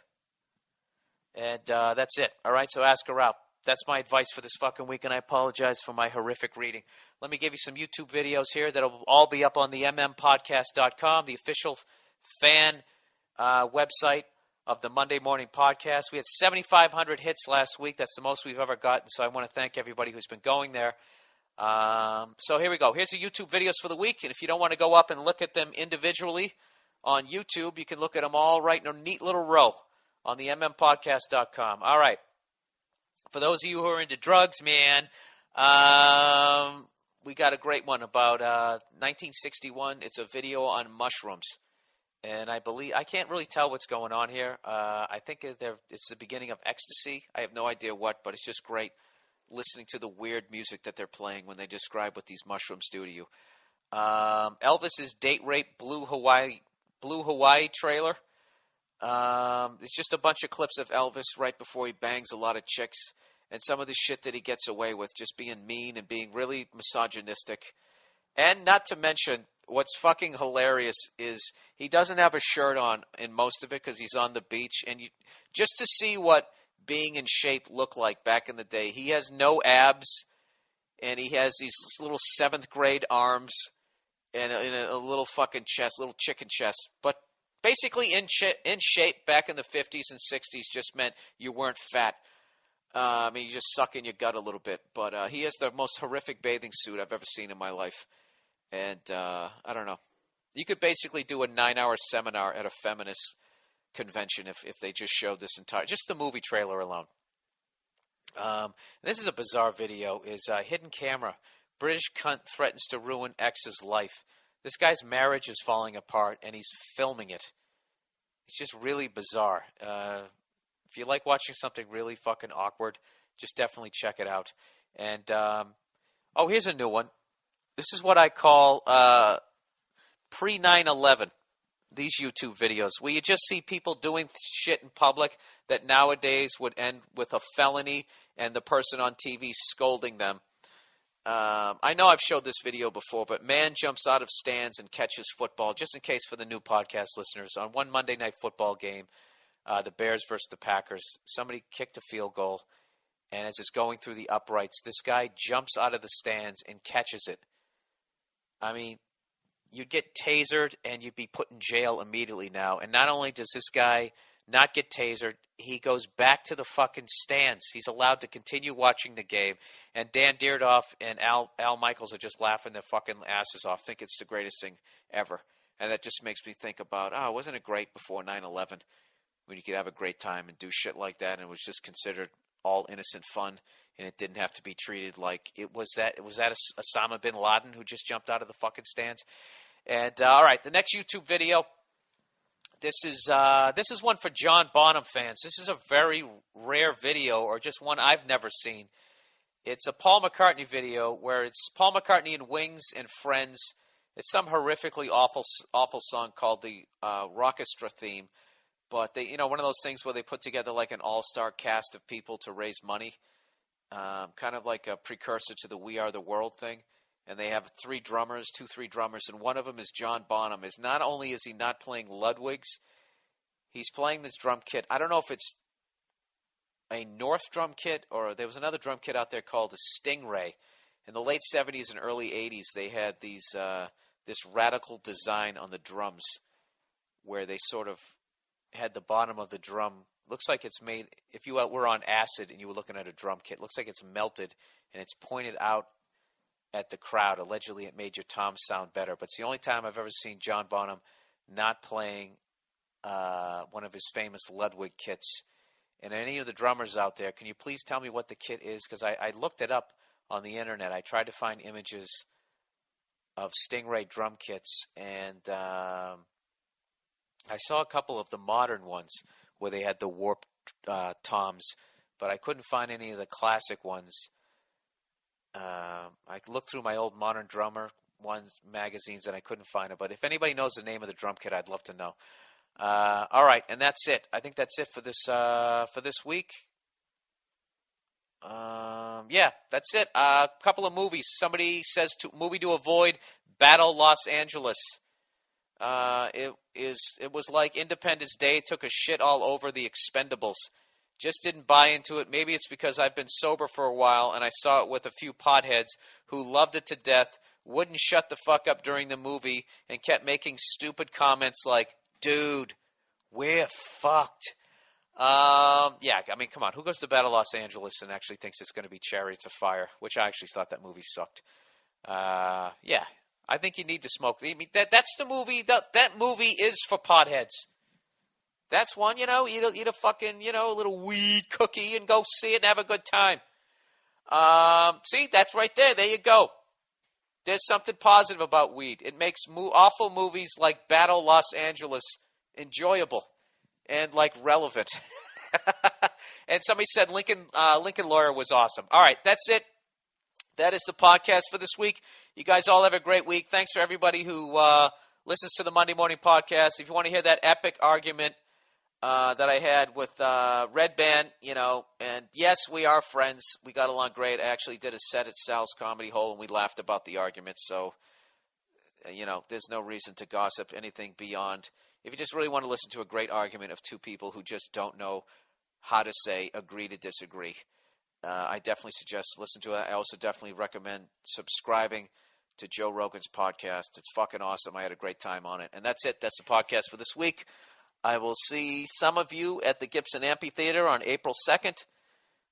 And that's it. All right, so ask her out. That's my advice for this fucking week, and I apologize for my horrific reading. Let me give you some YouTube videos here that'll all be up on the mmpodcast.com, the official fan website of the Monday Morning Podcast. We had 7,500 hits last week. That's the most we've ever gotten, so I want to thank everybody who's been going there. So here we go. Here's the YouTube videos for the week, and if you don't want to go up and look at them individually on YouTube, you can look at them all right in a neat little row on the mmpodcast.com. All right. For those of you who are into drugs, man, we got a great one about 1961. It's a video on mushrooms. And I can't really tell what's going on here. I think it's the beginning of ecstasy. I have no idea what, but it's just great listening to the weird music that they're playing when they describe what these mushrooms do to you. Elvis's date rape Blue Hawaii trailer. It's just a bunch of clips of Elvis right before he bangs a lot of chicks, and some of the shit that he gets away with, just being mean and being really misogynistic. And not to mention, what's fucking hilarious is he doesn't have a shirt on in most of it because he's on the beach. And just to see what being in shape looked like back in the day, he has no abs, and he has these little 7th grade arms and a little fucking chest, little chicken chest. But basically in shape back in the 50s and 60s just meant you weren't fat. I mean, you just suck in your gut a little bit. But he has the most horrific bathing suit I've ever seen in my life. And I don't know. You could basically do a 9-hour seminar at a feminist convention if they just showed this just the movie trailer alone. This is a bizarre video. Is hidden camera. British cunt threatens to ruin ex's life. This guy's marriage is falling apart, and he's filming it. It's just really bizarre. If you like watching something really fucking awkward, just definitely check it out. And here's a new one. This is what I call pre-9/11, these YouTube videos, where you just see people doing shit in public that nowadays would end with a felony and the person on TV scolding them. I know I've showed this video before, but man jumps out of stands and catches football, just in case for the new podcast listeners. On one Monday Night Football game, the Bears versus the Packers, somebody kicked a field goal, and as it's going through the uprights, this guy jumps out of the stands and catches it. I mean, you'd get tasered and you'd be put in jail immediately now. And not only does this guy not get tasered, he goes back to the fucking stands. He's allowed to continue watching the game. And Dan Dierdorf and Al Michaels are just laughing their fucking asses off, think it's the greatest thing ever. And that just makes me think about, wasn't it great before 9/11 when you could have a great time and do shit like that, and it was just considered all innocent fun, and it didn't have to be treated like it was that Osama bin Laden who just jumped out of the fucking stands. And all right, the next YouTube video. This is one for John Bonham fans. This is a very rare video, or just one I've never seen. It's a Paul McCartney video where it's Paul McCartney and Wings and friends, It's some horrifically awful song called the Rockestra theme. But they, one of those things where they put together like an all-star cast of people to raise money, kind of like a precursor to the We Are the World thing. And they have three drummers, and one of them is John Bonham. Not only is he not playing Ludwig's, he's playing this drum kit. I don't know if it's a North drum kit or there was another drum kit out there called a Stingray. In the late 70s and early 80s, they had this radical design on the drums where they sort of had the bottom of the drum. Looks like it's made, if you were on acid and you were looking at a drum kit, looks like it's melted and it's pointed out at the crowd. Allegedly, it made your toms sound better. But it's the only time I've ever seen John Bonham not playing one of his famous Ludwig kits. And any of the drummers out there, can you please tell me what the kit is? Because I looked it up on the internet. I tried to find images of Stingray drum kits, and I saw a couple of the modern ones where they had the warped toms, but I couldn't find any of the classic ones. I looked through my old Modern Drummer magazines, and I couldn't find it. But if anybody knows the name of the drum kit, I'd love to know. All right, and that's it. I think that's it for this week. Yeah, that's it. A couple of movies. Somebody says movie to avoid: Battle Los Angeles. It was like Independence Day took a shit all over the Expendables. Just didn't buy into it. Maybe it's because I've been sober for a while and I saw it with a few potheads who loved it to death, wouldn't shut the fuck up during the movie, and kept making stupid comments like, "Dude, we're fucked." Yeah, I mean, come on. Who goes to Battle Los Angeles and actually thinks it's going to be Chariots of Fire, which I actually thought that movie sucked. Yeah, I think you need to smoke. I mean, that's the movie. That movie is for potheads. That's one, eat a fucking, little weed cookie and go see it and have a good time. See, that's right there. There you go. There's something positive about weed. It makes awful movies like Battle Los Angeles enjoyable and, relevant. And somebody said Lincoln Lawyer was awesome. All right, that's it. That is the podcast for this week. You guys all have a great week. Thanks for everybody who listens to the Monday Morning Podcast. If you want to hear that epic argument that I had with Red Band, and yes, we are friends. We got along great. I actually did a set at Sal's Comedy Hole, and we laughed about the argument. So, there's no reason to gossip anything beyond. If you just really want to listen to a great argument of two people who just don't know how to say agree to disagree, I definitely suggest listen to it. I also definitely recommend subscribing to Joe Rogan's podcast. It's fucking awesome. I had a great time on it. And that's it. That's the podcast for this week. I will see some of you at the Gibson Amphitheater on April 2nd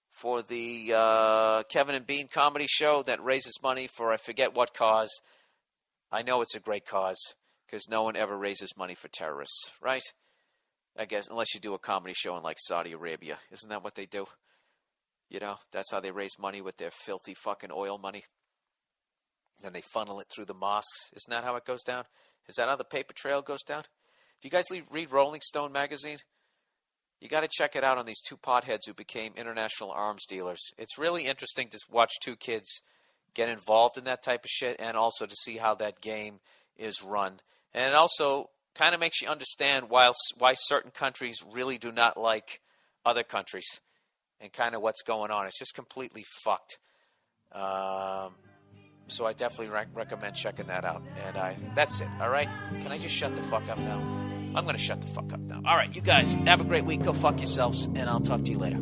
for the Kevin and Bean comedy show that raises money for I forget what cause. I know it's a great cause because no one ever raises money for terrorists, right? I guess unless you do a comedy show in Saudi Arabia. Isn't that what they do? That's how they raise money with their filthy fucking oil money. Then they funnel it through the mosques. Isn't that how it goes down? Is that how the paper trail goes down? Do you guys read Rolling Stone magazine? You got to check it out on these two potheads who became international arms dealers. It's really interesting to watch two kids get involved in that type of shit and also to see how that game is run. And it also kind of makes you understand why certain countries really do not like other countries and kind of what's going on. It's just completely fucked. So I definitely recommend checking that out. And that's it, all right? Can I just shut the fuck up now? I'm going to shut the fuck up now. All right, you guys, have a great week. Go fuck yourselves, and I'll talk to you later.